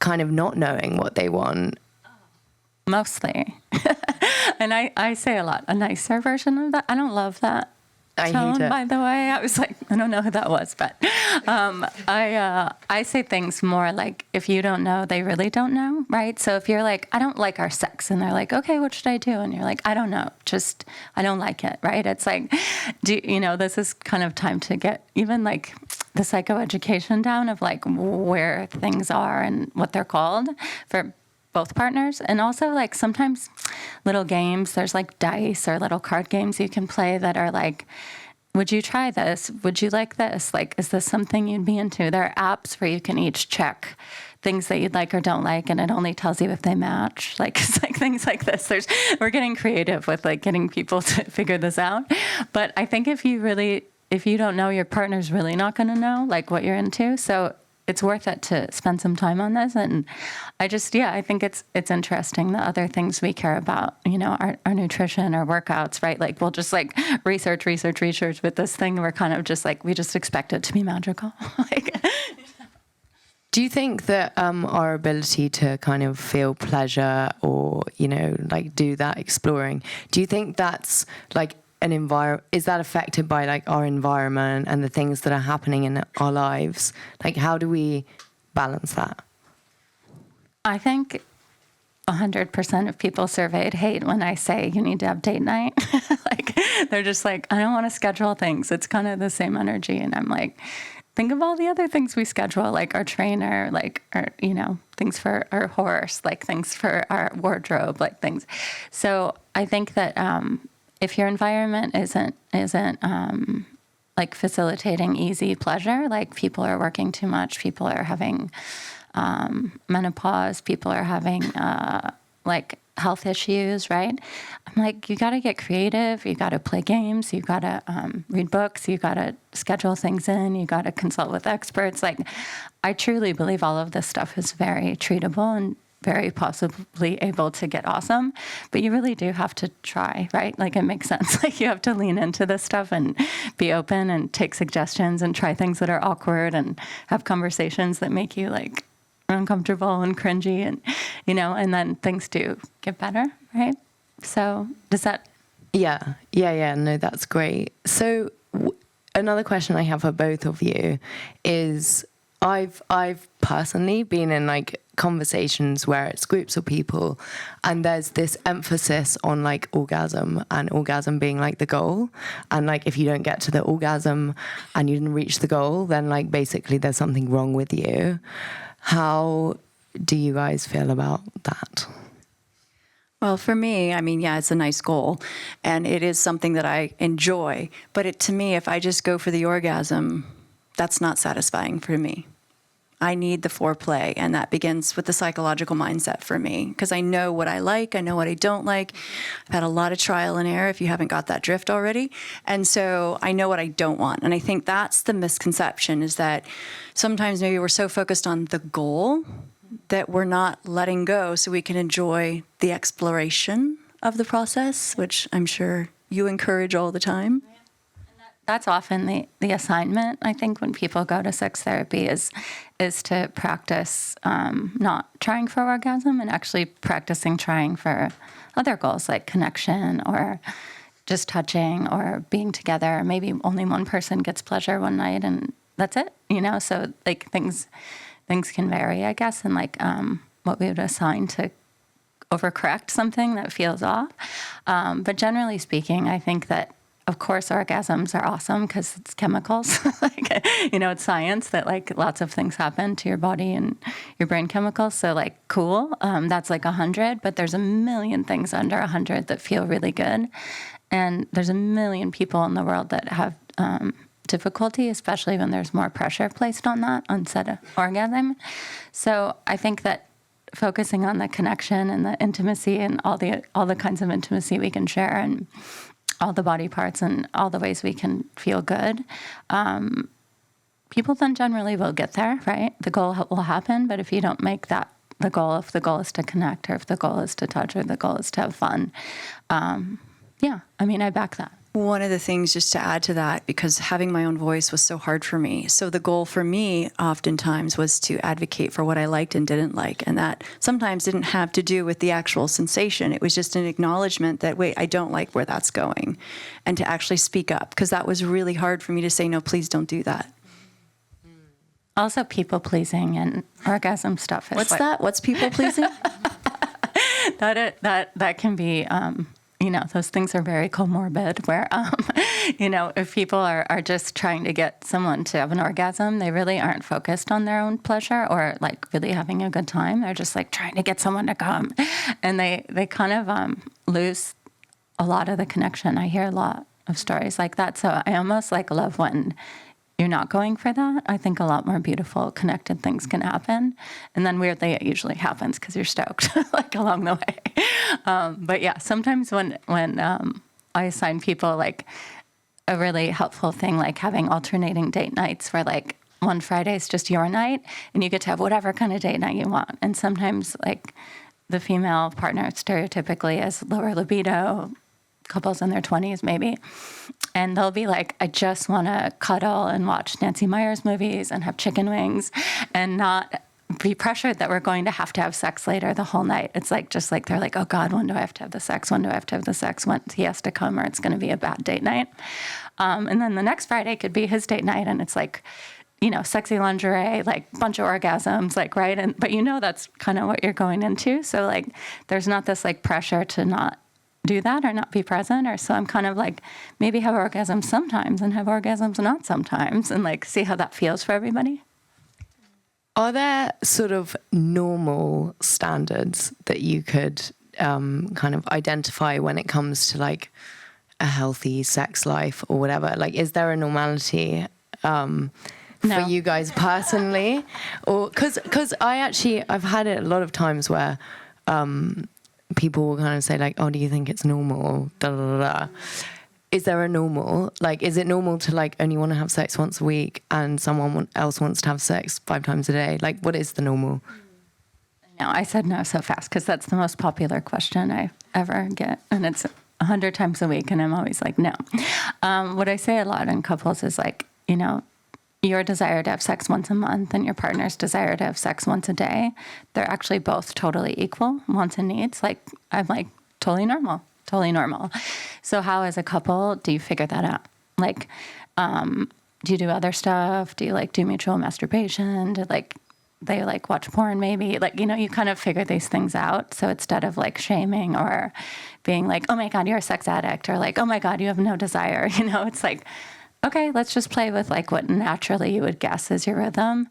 B: kind of not knowing what they want?
D: Mostly. And I say a lot, a nicer version of that. I don't love that.
B: I
D: tone,
B: hate it.
D: by the way. I was like, I don't know who that was, but I say things more like, if you don't know, they really don't know, right? So if you're like, I don't like our sex, and they're like, okay, what should I do? And you're like, I don't know, just, I don't like it, right? It's like, this is kind of time to get even like the psychoeducation down of like where things are and what they're called for both partners. And also like sometimes little games, there's like dice or little card games you can play that are like, would you try this? Would you like this? Like, is this something you'd be into? There are apps where you can each check things that you'd like or don't like, and it only tells you if they match. Like, it's like things like this. We're getting creative with like getting people to figure this out. But I think if you don't know, your partner's really not going to know like what you're into. So it's worth it to spend some time on this. And I think it's interesting the other things we care about, our nutrition, our workouts, right? Like we'll just like research with this thing. We're kind of just like, we just expect it to be magical.
B: Do you think that our ability to kind of feel pleasure or, like do that exploring, do you think that's like is that affected by like our environment and the things that are happening in our lives? Like, how do we balance that?
D: I think 100% of people surveyed hate when I say you need to have date night. Like, they're just like, I don't want to schedule things. It's kind of the same energy. And I'm like, think of all the other things we schedule, like our trainer, like our, things for our horse, like things for our wardrobe, like things. So I think that, if your environment isn't like facilitating easy pleasure, like people are working too much, people are having menopause, people are having like health issues, right? I'm like, you got to get creative. You got to play games. You got to read books. You got to schedule things in. You got to consult with experts. Like, I truly believe all of this stuff is very treatable and very possibly able to get awesome, but you really do have to try, right? Like, it makes sense. Like, you have to lean into this stuff and be open and take suggestions and try things that are awkward and have conversations that make you like uncomfortable and cringy, and and then things do get better, right? So does that?
B: Yeah. No, that's great. So another question I have for both of you is I've personally been in like conversations where it's groups of people and there's this emphasis on like orgasm and orgasm being like the goal, and like if you don't get to the orgasm and you didn't reach the goal, then like basically there's something wrong with you. How do you guys feel about that?
C: Well, for me, I mean, yeah, it's a nice goal, and it is something that I enjoy. But to me, if I just go for the orgasm, that's not satisfying for me. I need the foreplay, and that begins with the psychological mindset for me, because I know what I like, I know what I don't like. I've had a lot of trial and error, if you haven't got that drift already. And so I know what I don't want. And I think that's the misconception, is that sometimes maybe we're so focused on the goal that we're not letting go so we can enjoy the exploration of the process, which I'm sure you encourage all the time.
D: That's often the assignment, I think, when people go to sex therapy is to practice not trying for orgasm and actually practicing trying for other goals like connection or just touching or being together. Maybe only one person gets pleasure one night and that's it, you know? So like things can vary, I guess, and like what we would assign to overcorrect something that feels off. But generally speaking, I think that of course, orgasms are awesome because it's chemicals. Like, you know, it's science that like lots of things happen to your body and your brain chemicals. So like, cool. That's like 100, but there's a million things under 100 that feel really good. And there's a million people in the world that have difficulty, especially when there's more pressure placed on that, on said orgasm. So I think that focusing on the connection and the intimacy and all the kinds of intimacy we can share and all the body parts and all the ways we can feel good, people then generally will get there, right? The goal will happen, but if you don't make that the goal, if the goal is to connect or if the goal is to touch or the goal is to have fun, yeah, I mean, I back that.
C: One of the things, just to add to that, because having my own voice was so hard for me. So the goal for me oftentimes was to advocate for what I liked and didn't like. And that sometimes didn't have to do with the actual sensation. It was just an acknowledgement that, wait, I don't like where that's going. And to actually speak up, because that was really hard for me to say, no, please don't do that.
D: Also people pleasing and orgasm stuff.
C: What's that? What's people pleasing?
D: That can be... you know, those things are very comorbid where, you know, if people are just trying to get someone to have an orgasm, they really aren't focused on their own pleasure or like really having a good time. They're just like trying to get someone to come. And they kind of lose a lot of the connection. I hear a lot of stories like that. So I almost like love when you're not going for that. I think a lot more beautiful, connected things can happen. And then weirdly, it usually happens because you're stoked, like along the way. But yeah, sometimes when I assign people like a really helpful thing, like having alternating date nights where like one Friday is just your night and you get to have whatever kind of date night you want. And sometimes like the female partner stereotypically has lower libido, couples in their 20s maybe, and they'll be like, I just want to cuddle and watch Nancy Meyers movies and have chicken wings and not be pressured that we're going to have sex later the whole night. It's like, just like, they're like, oh God, when do I have to have the sex? When do I have to have the sex? When he has to come or it's going to be a bad date night. And then the next Friday could be his date night. And it's like, you know, sexy lingerie, like bunch of orgasms, like, right. And, but you know, that's kind of what you're going into. So like, there's not this like pressure to not do that or not be present. Or so I'm kind of like, maybe have orgasms sometimes and have orgasms not sometimes and like see how that feels for everybody.
B: Are there sort of normal standards that you could kind of identify when it comes to like a healthy sex life or whatever? Like, is there a normality for you guys personally? Or because I've had it a lot of times where people will kind of say like, oh, do you think it's normal? Or da da da da. Is there a normal? Like, is it normal to like only want to have sex once a week and someone else wants to have sex 5 times a day? Like, what is the normal?
D: No, I said no so fast because that's the most popular question I ever get. And it's 100 times a week. And I'm always like, no. What I say a lot in couples is like, you know, your desire to have sex once a month and your partner's desire to have sex once a day, they're actually both totally equal, wants and needs. Like, I'm like, totally normal. So how as a couple do you figure that out? Like, Do you do other stuff? Do you like do mutual masturbation? Do they like watch porn maybe? Like, you kind of figure these things out. So instead of like shaming or being like, oh my God, you're a sex addict, or like, oh my God, you have no desire, it's like, okay, let's just play with like what naturally you would guess is your rhythm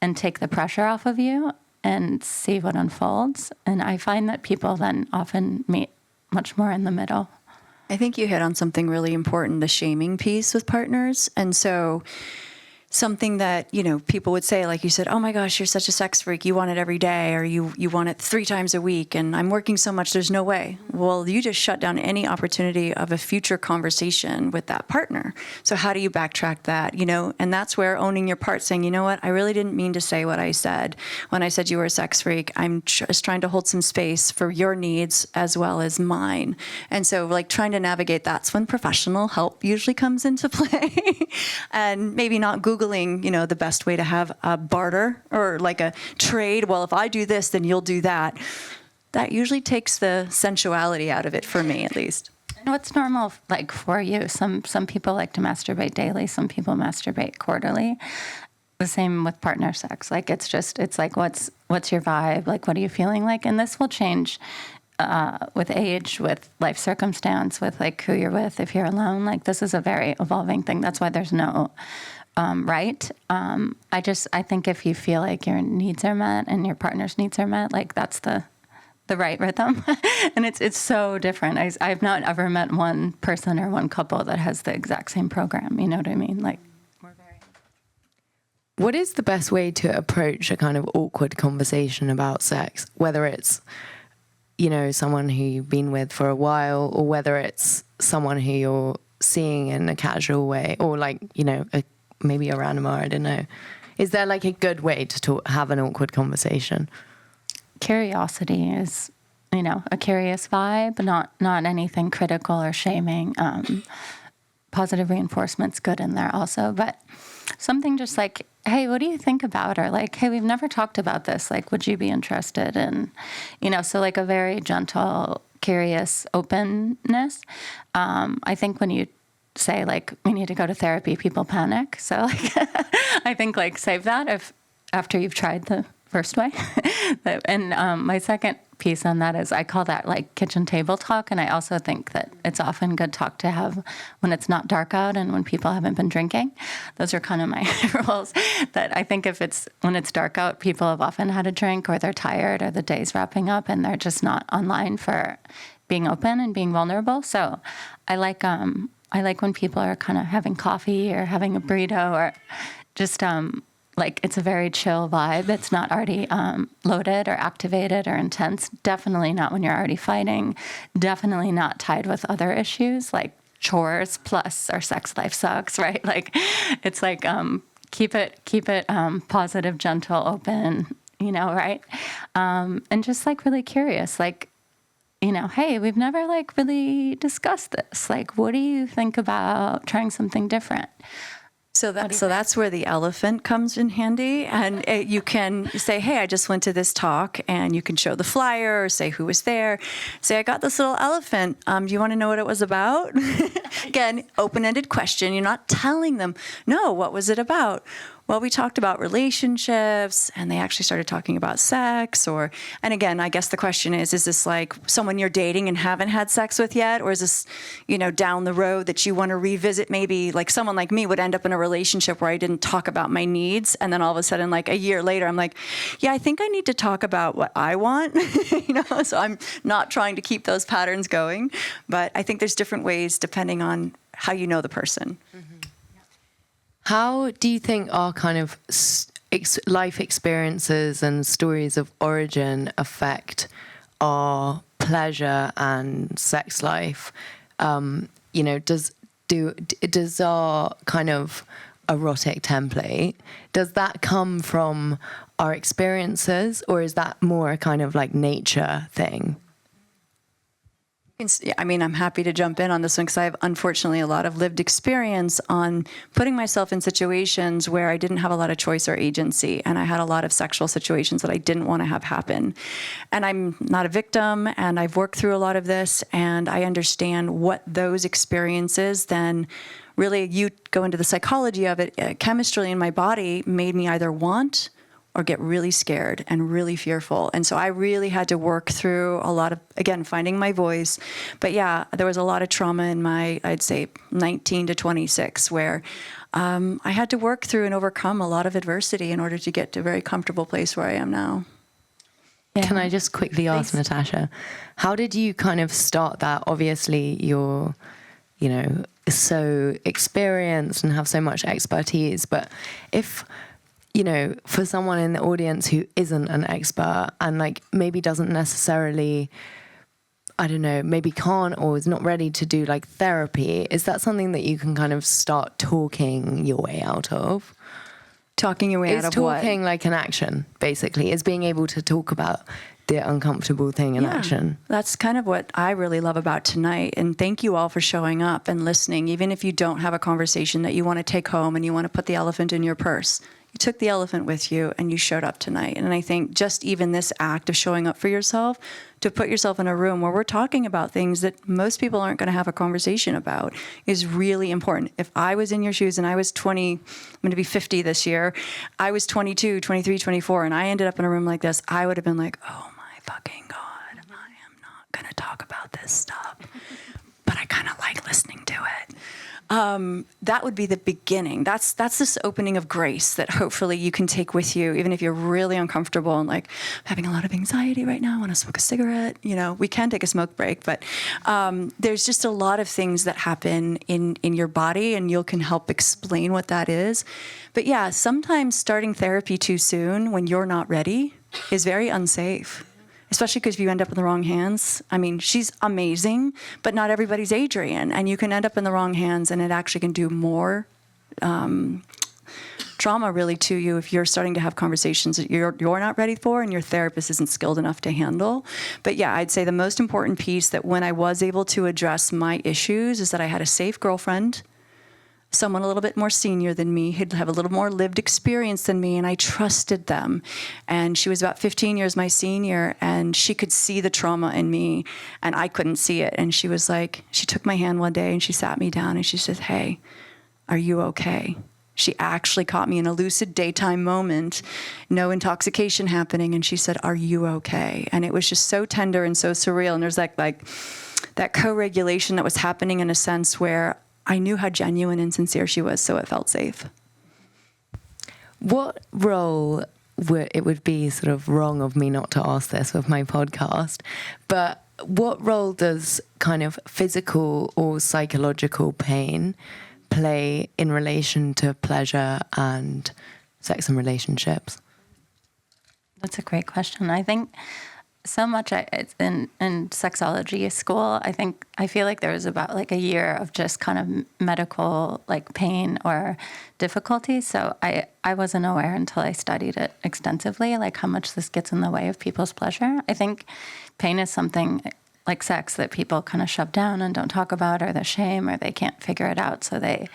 D: and take the pressure off of you and see what unfolds. And I find that people then often meet much more in the middle.
C: I think you hit on something really important, the shaming piece with partners. And so something that, people would say, like you said, oh my gosh, you're such a sex freak. You want it every day, or you want it 3 times a week, and I'm working so much, there's no way. Well, you just shut down any opportunity of a future conversation with that partner. So how do you backtrack that, And that's where owning your part, saying, you know what, I really didn't mean to say what I said. When I said you were a sex freak, I'm just trying to hold some space for your needs as well as mine. And so like trying to navigate, that's when professional help usually comes into play. And maybe not Googling, the best way to have a barter or like a trade. Well, if I do this, then you'll do that. That usually takes the sensuality out of it, for me at least.
D: And what's normal like for you? Some people like to masturbate daily. Some people masturbate quarterly. The same with partner sex. Like it's like what's your vibe? Like what are you feeling like? And this will change with age, with life circumstance, with like who you're with. If you're alone, like this is a very evolving thing. That's why there's no right. I think if you feel like your needs are met and your partner's needs are met, like that's the right rhythm. And it's so different. I've not ever met one person or one couple that has the exact same program. You know what I mean? Like,
B: what is the best way to approach a kind of awkward conversation about sex? Whether it's, someone who you've been with for a while, or whether it's someone who you're seeing in a casual way, or like, maybe a random, I don't know. Is there like a good way to have an awkward conversation?
D: Curiosity is, a curious vibe, not anything critical or shaming. Positive reinforcement's good in there also, but something just like, hey, what do you think about? Or like, hey, we've never talked about this. Like, would you be interested in, so like a very gentle, curious openness. I think when you say like we need to go to therapy, people panic. So like I think like save that if after you've tried the first way. And my second piece on that is I call that like kitchen table talk. And I also think that it's often good talk to have when it's not dark out and when people haven't been drinking. Those are kind of my rules. That I think if it's when it's dark out, people have often had a drink, or they're tired, or the day's wrapping up and they're just not online for being open and being vulnerable. So I like when people are kind of having coffee or having a burrito, or just like it's a very chill vibe. It's not already loaded or activated or intense. Definitely not when you're already fighting. Definitely not tied with other issues like chores plus our sex life sucks, right? Like it's like keep it positive, gentle, open, right? And just like really curious, like, hey, we've never like really discussed this. Like, what do you think about trying something different?
C: So that's where the elephant comes in handy. And you can say, hey, I just went to this talk, and you can show the flyer or say who was there. Say, I got this little elephant. Do you want to know what it was about? Again, open-ended question. You're not telling them, no, what was it about? Well, we talked about relationships, and they actually started talking about sex. And again, I guess the question is this like someone you're dating and haven't had sex with yet? Or is this, down the road that you want to revisit? Maybe like someone like me would end up in a relationship where I didn't talk about my needs. And then all of a sudden, like a year later, I'm like, yeah, I think I need to talk about what I want. So I'm not trying to keep those patterns going. But I think there's different ways depending on how you know the person. Mm-hmm.
B: How do you think our kind of life experiences and stories of origin affect our pleasure and sex life? Does our kind of erotic template, does that come from our experiences, or is that more a kind of like nature thing?
C: I mean, I'm happy to jump in on this one because I have, unfortunately, a lot of lived experience on putting myself in situations where I didn't have a lot of choice or agency, and I had a lot of sexual situations that I didn't want to have happen. And I'm not a victim, and I've worked through a lot of this, and I understand what those experiences then really, you go into the psychology of it, chemistry in my body made me either want or get really scared and really fearful. And so I really had to work through a lot of, again, finding my voice. But yeah, there was a lot of trauma in my, I'd say, 19 to 26, where I had to work through and overcome a lot of adversity in order to get to a very comfortable place where I am now.
B: Yeah. Can I just quickly ask, Natasha, how did you kind of start that? Obviously, you're, you know, so experienced and have so much expertise, but if, you know, for someone in the audience who isn't an expert and like maybe doesn't necessarily, I don't know, maybe can't or is not ready to do like therapy, is that something that you can kind of start talking your way out of?
C: Talking your way out of what?
B: Is talking like an action, basically. Is being able to talk about the uncomfortable thing in action.
C: That's kind of what I really love about tonight. And thank you all for showing up and listening, even if you don't have a conversation that you want to take home and you want to put the elephant in your purse. You took the elephant with you and you showed up tonight. And I think just even this act of showing up for yourself, to put yourself in a room where we're talking about things that most people aren't going to have a conversation about, is really important. If I was in your shoes and I was 20, I'm going to be 50 this year, I was 22, 23, 24, and I ended up in a room like this, I would have been like, oh my fucking God, I am not going to talk about this stuff. But I kind of like listening to it. That would be the beginning. That's this opening of grace that hopefully you can take with you, even if you're really uncomfortable and like having a lot of anxiety right now, I want to smoke a cigarette. You know, we can take a smoke break, but there's just a lot of things that happen in your body, and you can help explain what that is. But yeah, sometimes starting therapy too soon when you're not ready is very unsafe. Especially because if you end up in the wrong hands. I mean, she's amazing, but not everybody's Adrienne. And you can end up in the wrong hands, and it actually can do more trauma really to you if you're starting to have conversations that you're not ready for and your therapist isn't skilled enough to handle. But yeah, I'd say the most important piece that when I was able to address my issues is that I had a safe girlfriend, someone a little bit more senior than me, who'd have a little more lived experience than me, and I trusted them. And she was about 15 years my senior, and she could see the trauma in me, and I couldn't see it. And she was like, she took my hand one day, and she sat me down, and she said, hey, are you okay? She actually caught me in a lucid daytime moment, no intoxication happening, and she said, are you okay? And it was just so tender and so surreal, and there's like that co-regulation that was happening in a sense where I knew how genuine and sincere she was, so it felt safe.
B: What role it would be sort of wrong of me not to ask this with my podcast, but what role does kind of physical or psychological pain play in relation to pleasure and sex and relationships?
D: That's a great question. I think so much it's in sexology school. I feel like there was about like a year of just kind of medical like pain or difficulty. So I wasn't aware until I studied it extensively, like how much this gets in the way of people's pleasure. I think pain is something like sex that people kind of shove down and don't talk about, or the shame, or they can't figure it out. So they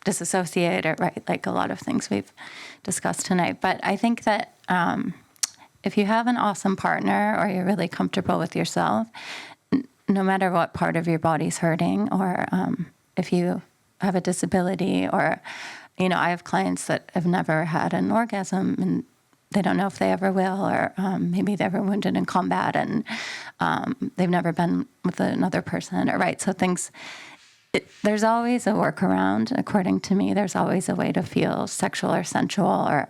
D: disassociate, or right, like a lot of things we've discussed tonight. But I think that if you have an awesome partner or you're really comfortable with yourself, no matter what part of your body's hurting, or if you have a disability, or, you know, I have clients that have never had an orgasm and they don't know if they ever will, or maybe they were wounded in combat and they've never been with another person, or right. So there's always a workaround, according to me. There's always a way to feel sexual or sensual, or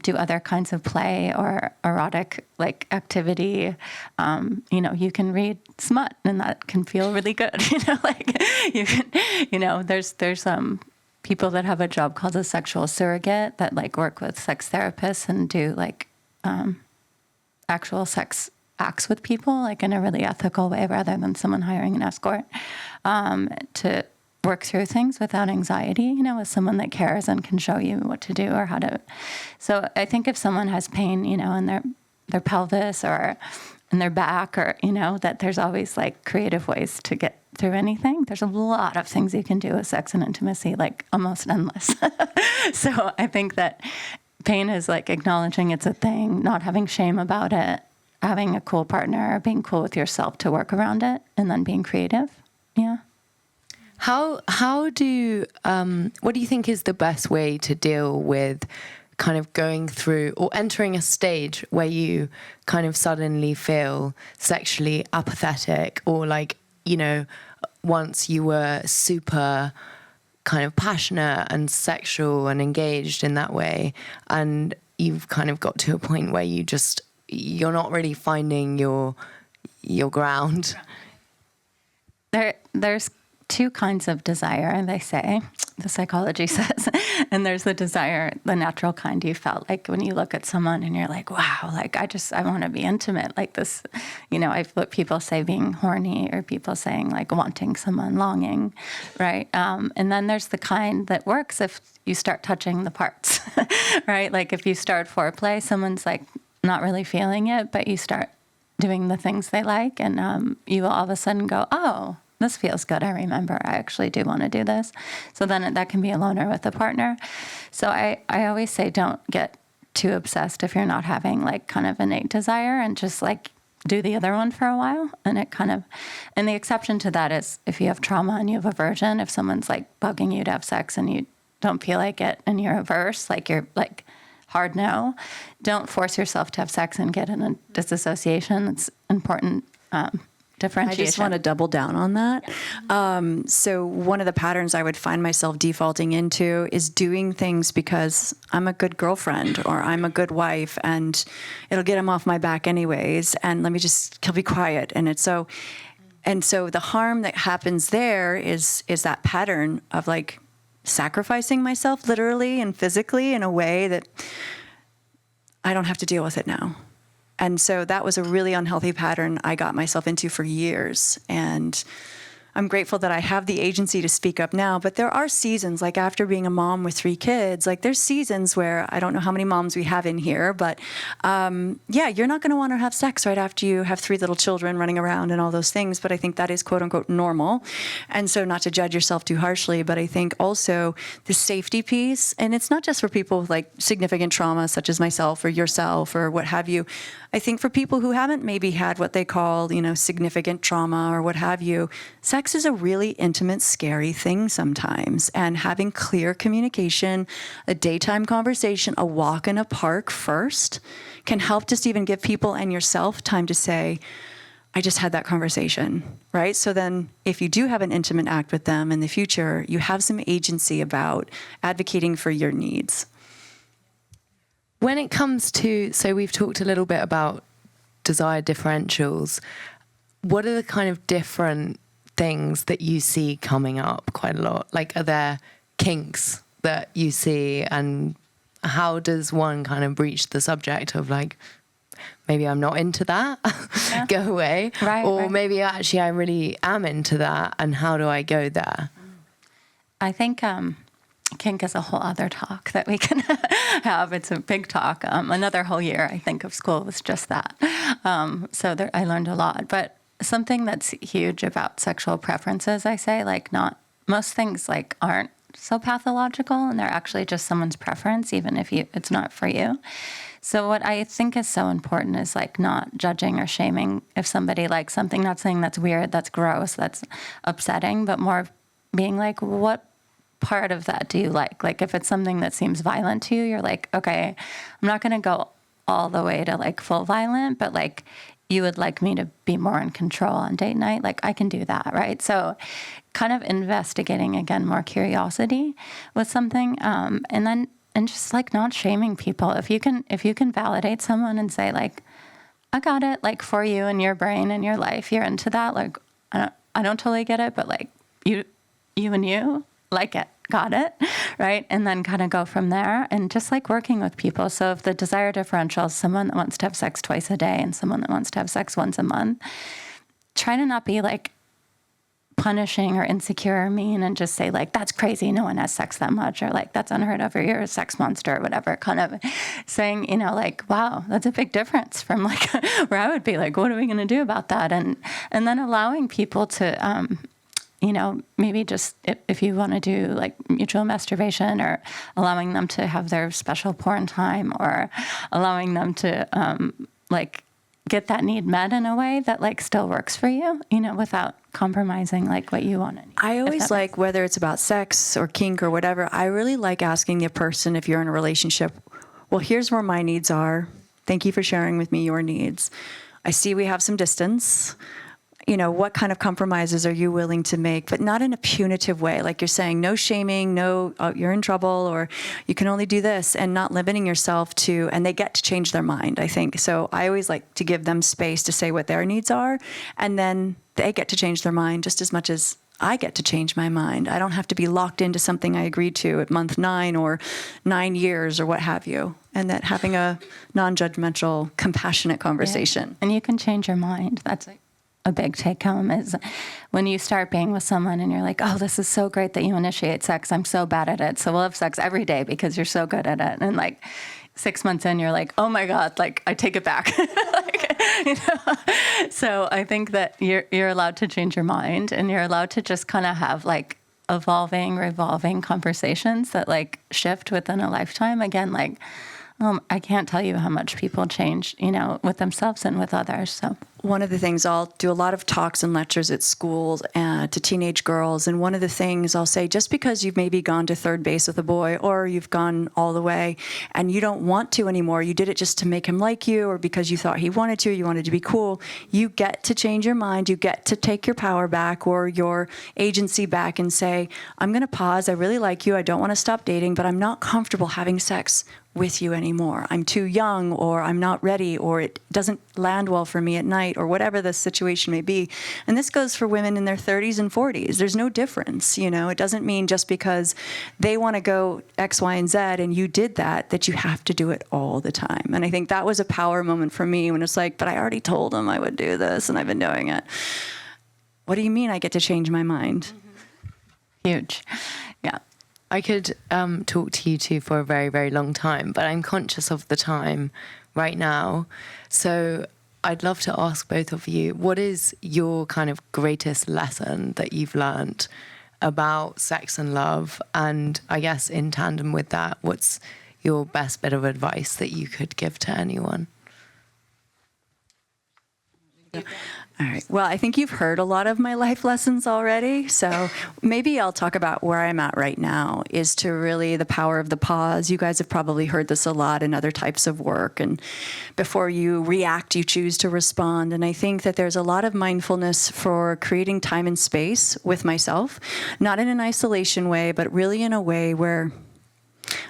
D: do other kinds of play or erotic like activity. You know, you can read smut and that can feel really good. You know, like you can, you know, there's people that have a job called a sexual surrogate that like work with sex therapists and do like actual sex acts with people, like in a really ethical way, rather than someone hiring an escort to work through things without anxiety, you know, with someone that cares and can show you what to do or how to. So I think if someone has pain, you know, in their pelvis or in their back, or, you know, that there's always like creative ways to get through anything. There's a lot of things you can do with sex and intimacy, like almost endless. So I think that pain is like acknowledging it's a thing, not having shame about it, having a cool partner, being cool with yourself to work around it, and then being creative. Yeah.
B: How do what do you think is the best way to deal with kind of going through or entering a stage where you kind of suddenly feel sexually apathetic, or like, you know, once you were super kind of passionate and sexual and engaged in that way, and you've kind of got to a point where you're not really finding your ground?
D: There's two kinds of desire, they say, the psychology says. And there's the desire, the natural kind you felt like when you look at someone and you're like, wow, like I want to be intimate like this. You know, I've what people say being horny, or people saying like wanting someone, longing, right? And then there's the kind that works if you start touching the parts, right? Like if you start foreplay, someone's like not really feeling it, but you start doing the things they like, and you will all of a sudden go, oh, this feels good. I remember I actually do want to do this. So then that can be a loner with a partner. So I always say don't get too obsessed if you're not having like kind of innate desire, and just like do the other one for a while. And it kind of, and the exception to that is if you have trauma and you have aversion, if someone's like bugging you to have sex and you don't feel like it and you're averse, like you're like hard no, don't force yourself to have sex and get in a disassociation. It's important. Differentiation.
C: I just want to double down on that. So one of the patterns I would find myself defaulting into is doing things because I'm a good girlfriend or I'm a good wife, and it'll get him off my back anyways. And he'll be quiet. And so the harm that happens there is that pattern of like sacrificing myself literally and physically in a way that I don't have to deal with it now. And so that was a really unhealthy pattern I got myself into for years. And I'm grateful that I have the agency to speak up now. But there are seasons, like after being a mom with 3 kids, like there's seasons where I don't know how many moms we have in here, but you're not going to want to have sex right after you have 3 little children running around and all those things. But I think that is quote unquote normal. And so not to judge yourself too harshly, but I think also the safety piece, and it's not just for people with like significant trauma such as myself or yourself or what have you. I think for people who haven't maybe had what they call, significant trauma or what have you, sex is a really intimate, scary thing sometimes. And having clear communication, a daytime conversation, a walk in a park first can help just even give people and yourself time to say, I just had that conversation, right? So then if you do have an intimate act with them in the future, you have some agency about advocating for your needs.
B: When it comes to, so we've talked a little bit about desire differentials. What are the kind of different things that you see coming up quite a lot? Like, are there kinks that you see, and how does one kind of breach the subject of like, maybe I'm not into that, go away, or maybe actually I really am into that, and how do I go there?
D: I think kink is a whole other talk that we can have. It's a big talk. Another whole year, I think, of school was just that. I learned a lot. But something that's huge about sexual preferences, I say, like not most things like aren't so pathological, and they're actually just someone's preference, even if it's not for you. So what I think is so important is like not judging or shaming if somebody likes something, not saying that's weird, that's gross, that's upsetting, but more being like, what part of that do you like? Like if it's something that seems violent to you, you're like, okay, I'm not going to go all the way to like full violent, but like you would like me to be more in control on date night. Like I can do that, right? So kind of investigating again, more curiosity with something. And just like not shaming people. If you can validate someone and say like, I got it, like for you and your brain and your life, you're into that. Like, I don't totally get it, but like you and you like it. Got it, right? And then kind of go from there, and just like working with people. So if the desire differential is someone that wants to have sex twice a day and someone that wants to have sex once a month, try to not be like punishing or insecure or mean, and just say like, that's crazy, no one has sex that much, or like, that's unheard of, or you're a sex monster, or whatever. Kind of saying, like, wow, that's a big difference from like where I would be like, what are we going to do about that? And then allowing people to maybe just if you want to do like mutual masturbation, or allowing them to have their special porn time, or allowing them to like get that need met in a way that like still works for you, without compromising like what you want to need.
C: I always like, whether it's about sex or kink or whatever, I really like asking the person, if you're in a relationship, well, here's where my needs are. Thank you for sharing with me your needs. I see we have some distance. You know, what kind of compromises are you willing to make? But not in a punitive way. Like you're saying, no shaming, no, oh, you're in trouble, or you can only do this, and not limiting yourself to, and they get to change their mind, I think. So I always like to give them space to say what their needs are, and then they get to change their mind just as much as I get to change my mind. I don't have to be locked into something I agreed to at month 9 or 9 years or what have you. And that having a non-judgmental, compassionate conversation.
D: Yeah. And you can change your mind. That's a big take home, is when you start being with someone and you're like, oh, this is so great that you initiate sex. I'm so bad at it. So we'll have sex every day because you're so good at it. And like 6 months in, you're like, oh my God, like I take it back. Like, you know? So I think that you're allowed to change your mind, and you're allowed to just kind of have like evolving, revolving conversations that like shift within a lifetime. Again, like, I can't tell you how much people change, you know, with themselves and with others. So
C: one of the things, I'll do a lot of talks and lectures at schools to teenage girls. And one of the things I'll say, just because you've maybe gone to third base with a boy, or you've gone all the way and you don't want to anymore, you did it just to make him like you, or because you thought he wanted to, you wanted to be cool, you get to change your mind. You get to take your power back or your agency back and say, I'm going to pause. I really like you. I don't want to stop dating, but I'm not comfortable having sex with you anymore. I'm too young, or I'm not ready, or it doesn't land well for me at night, or whatever the situation may be. And this goes for women in their 30s and 40s. There's no difference, you know. It doesn't mean just because they want to go X, Y, and Z and you did that, that you have to do it all the time. And I think that was a power moment for me, when it's like, but I already told him I would do this and I've been doing it. What do you mean I get to change my mind?
D: huge. Yeah.
B: I could talk to you two for a very, very long time, but I'm conscious of the time right now. So I'd love to ask both of you, what is your kind of greatest lesson that you've learned about sex and love? And I guess in tandem with that, what's your best bit of advice that you could give to anyone?
C: All right. Well, I think you've heard a lot of my life lessons already. So maybe I'll talk about where I'm at right now, is to really the power of the pause. You guys have probably heard this a lot in other types of work. And before you react, you choose to respond. And I think that there's a lot of mindfulness for creating time and space with myself, not in an isolation way, but really in a way where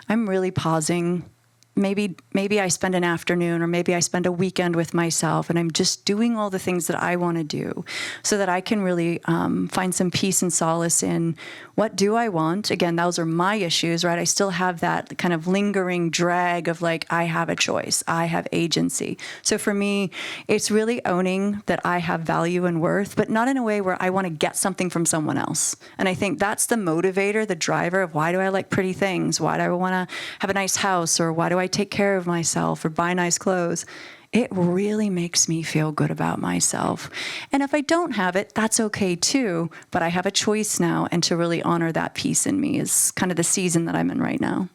C: I'm really pausing. Maybe I spend an afternoon, or maybe I spend a weekend with myself, and I'm just doing all the things that I want to do, so that I can really find some peace and solace in what do I want. Again, those are my issues, right? I still have that kind of lingering drag of like, I have a choice, I have agency. So for me, it's really owning that I have value and worth, but not in a way where I want to get something from someone else. And I think that's the motivator, the driver of why do I like pretty things? Why do I want to have a nice house? Or why do I take care of myself or buy nice clothes? It really makes me feel good about myself. And if I don't have it, that's okay too, but I have a choice now, and to really honor that piece in me is kind of the season that I'm in right now.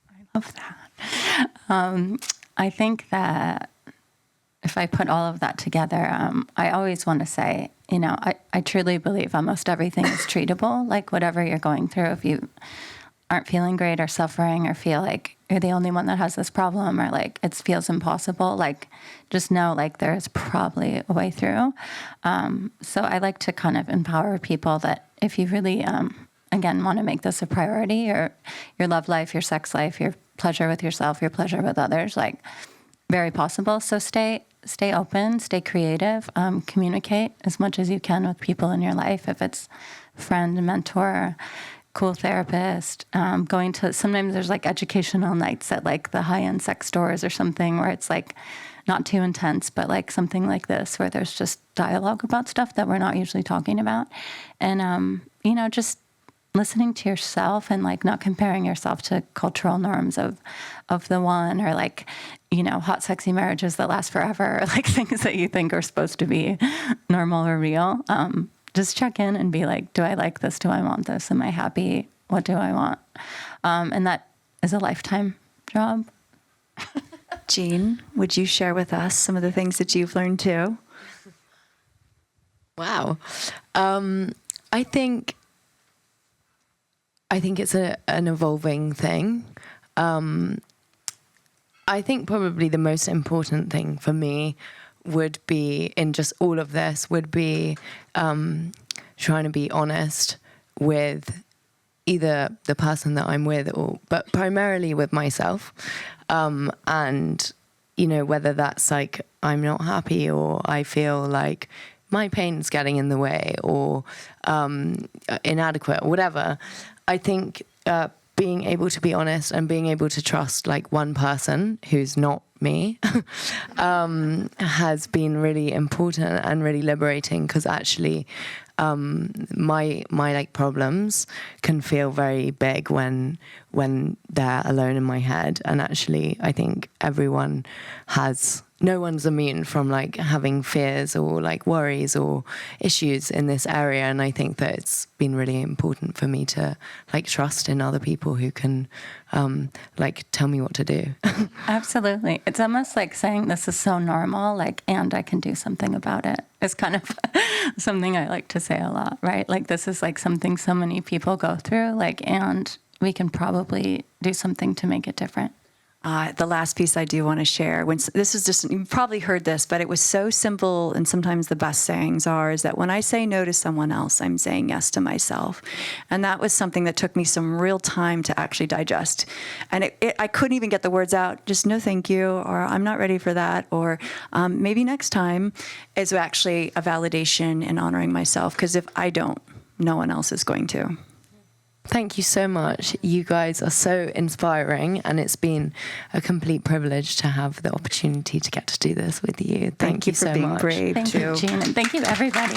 D: I love that. I think that if I put all of that together, I always want to say, you know, I truly believe almost everything is treatable. Like whatever you're going through, if you aren't feeling great or suffering or feel like you're the only one that has this problem, or like it feels impossible, like just know like there's probably a way through. So I like to kind of empower people that if you really, again, want to make this a priority, or your love life, your sex life, your pleasure with yourself, your pleasure with others, like very possible. So stay open, stay creative, communicate as much as you can with people in your life. If it's friend, mentor, cool therapist, going to, sometimes there's like educational nights at like the high-end sex stores or something where it's like not too intense, but like something like this where there's just dialogue about stuff that we're not usually talking about. And, you know, just listening to yourself and like not comparing yourself to cultural norms of the one, or like, you know, hot, sexy marriages that last forever, or like things that you think are supposed to be normal or real. Just check in and be like, do I like this? Do I want this? Am I happy? What do I want? And that is a lifetime job.
C: Jean, would you share with us some of the things that you've learned too?
B: Wow. I think it's an evolving thing. I think probably the most important thing for me would be, in just all of this, would be trying to be honest with either the person that I'm with, but primarily with myself. And, whether that's like I'm not happy, or I feel like my pain's getting in the way, or inadequate, or whatever. I think being able to be honest and being able to trust like one person who's not me has been really important and really liberating, because actually my like problems can feel very big when they're alone in my head. And actually I think no one's immune from like having fears or like worries or issues in this area. And I think that it's been really important for me to like trust in other people who can like tell me what to do.
D: Absolutely. It's almost like saying this is so normal, like, and I can do something about it. It's kind of something I like to say a lot, right? Like, this is like something so many people go through, like, and we can probably do something to make it different.
C: The last piece I do want to share, this is just, you've probably heard this, but it was so simple, and sometimes the best sayings is that when I say no to someone else, I'm saying yes to myself. And that was something that took me some real time to actually digest. And I couldn't even get the words out, just no thank you, or I'm not ready for that, or maybe next time, is actually a validation and honoring myself, because if I don't, no one else is going to.
B: Thank you so much. You guys are so inspiring, and it's been a complete privilege to have the opportunity to get to do this with you. Thank you
C: for
B: so
C: being
B: much.
C: brave,
D: Thank
C: too.
D: you, Jean, and thank you, everybody.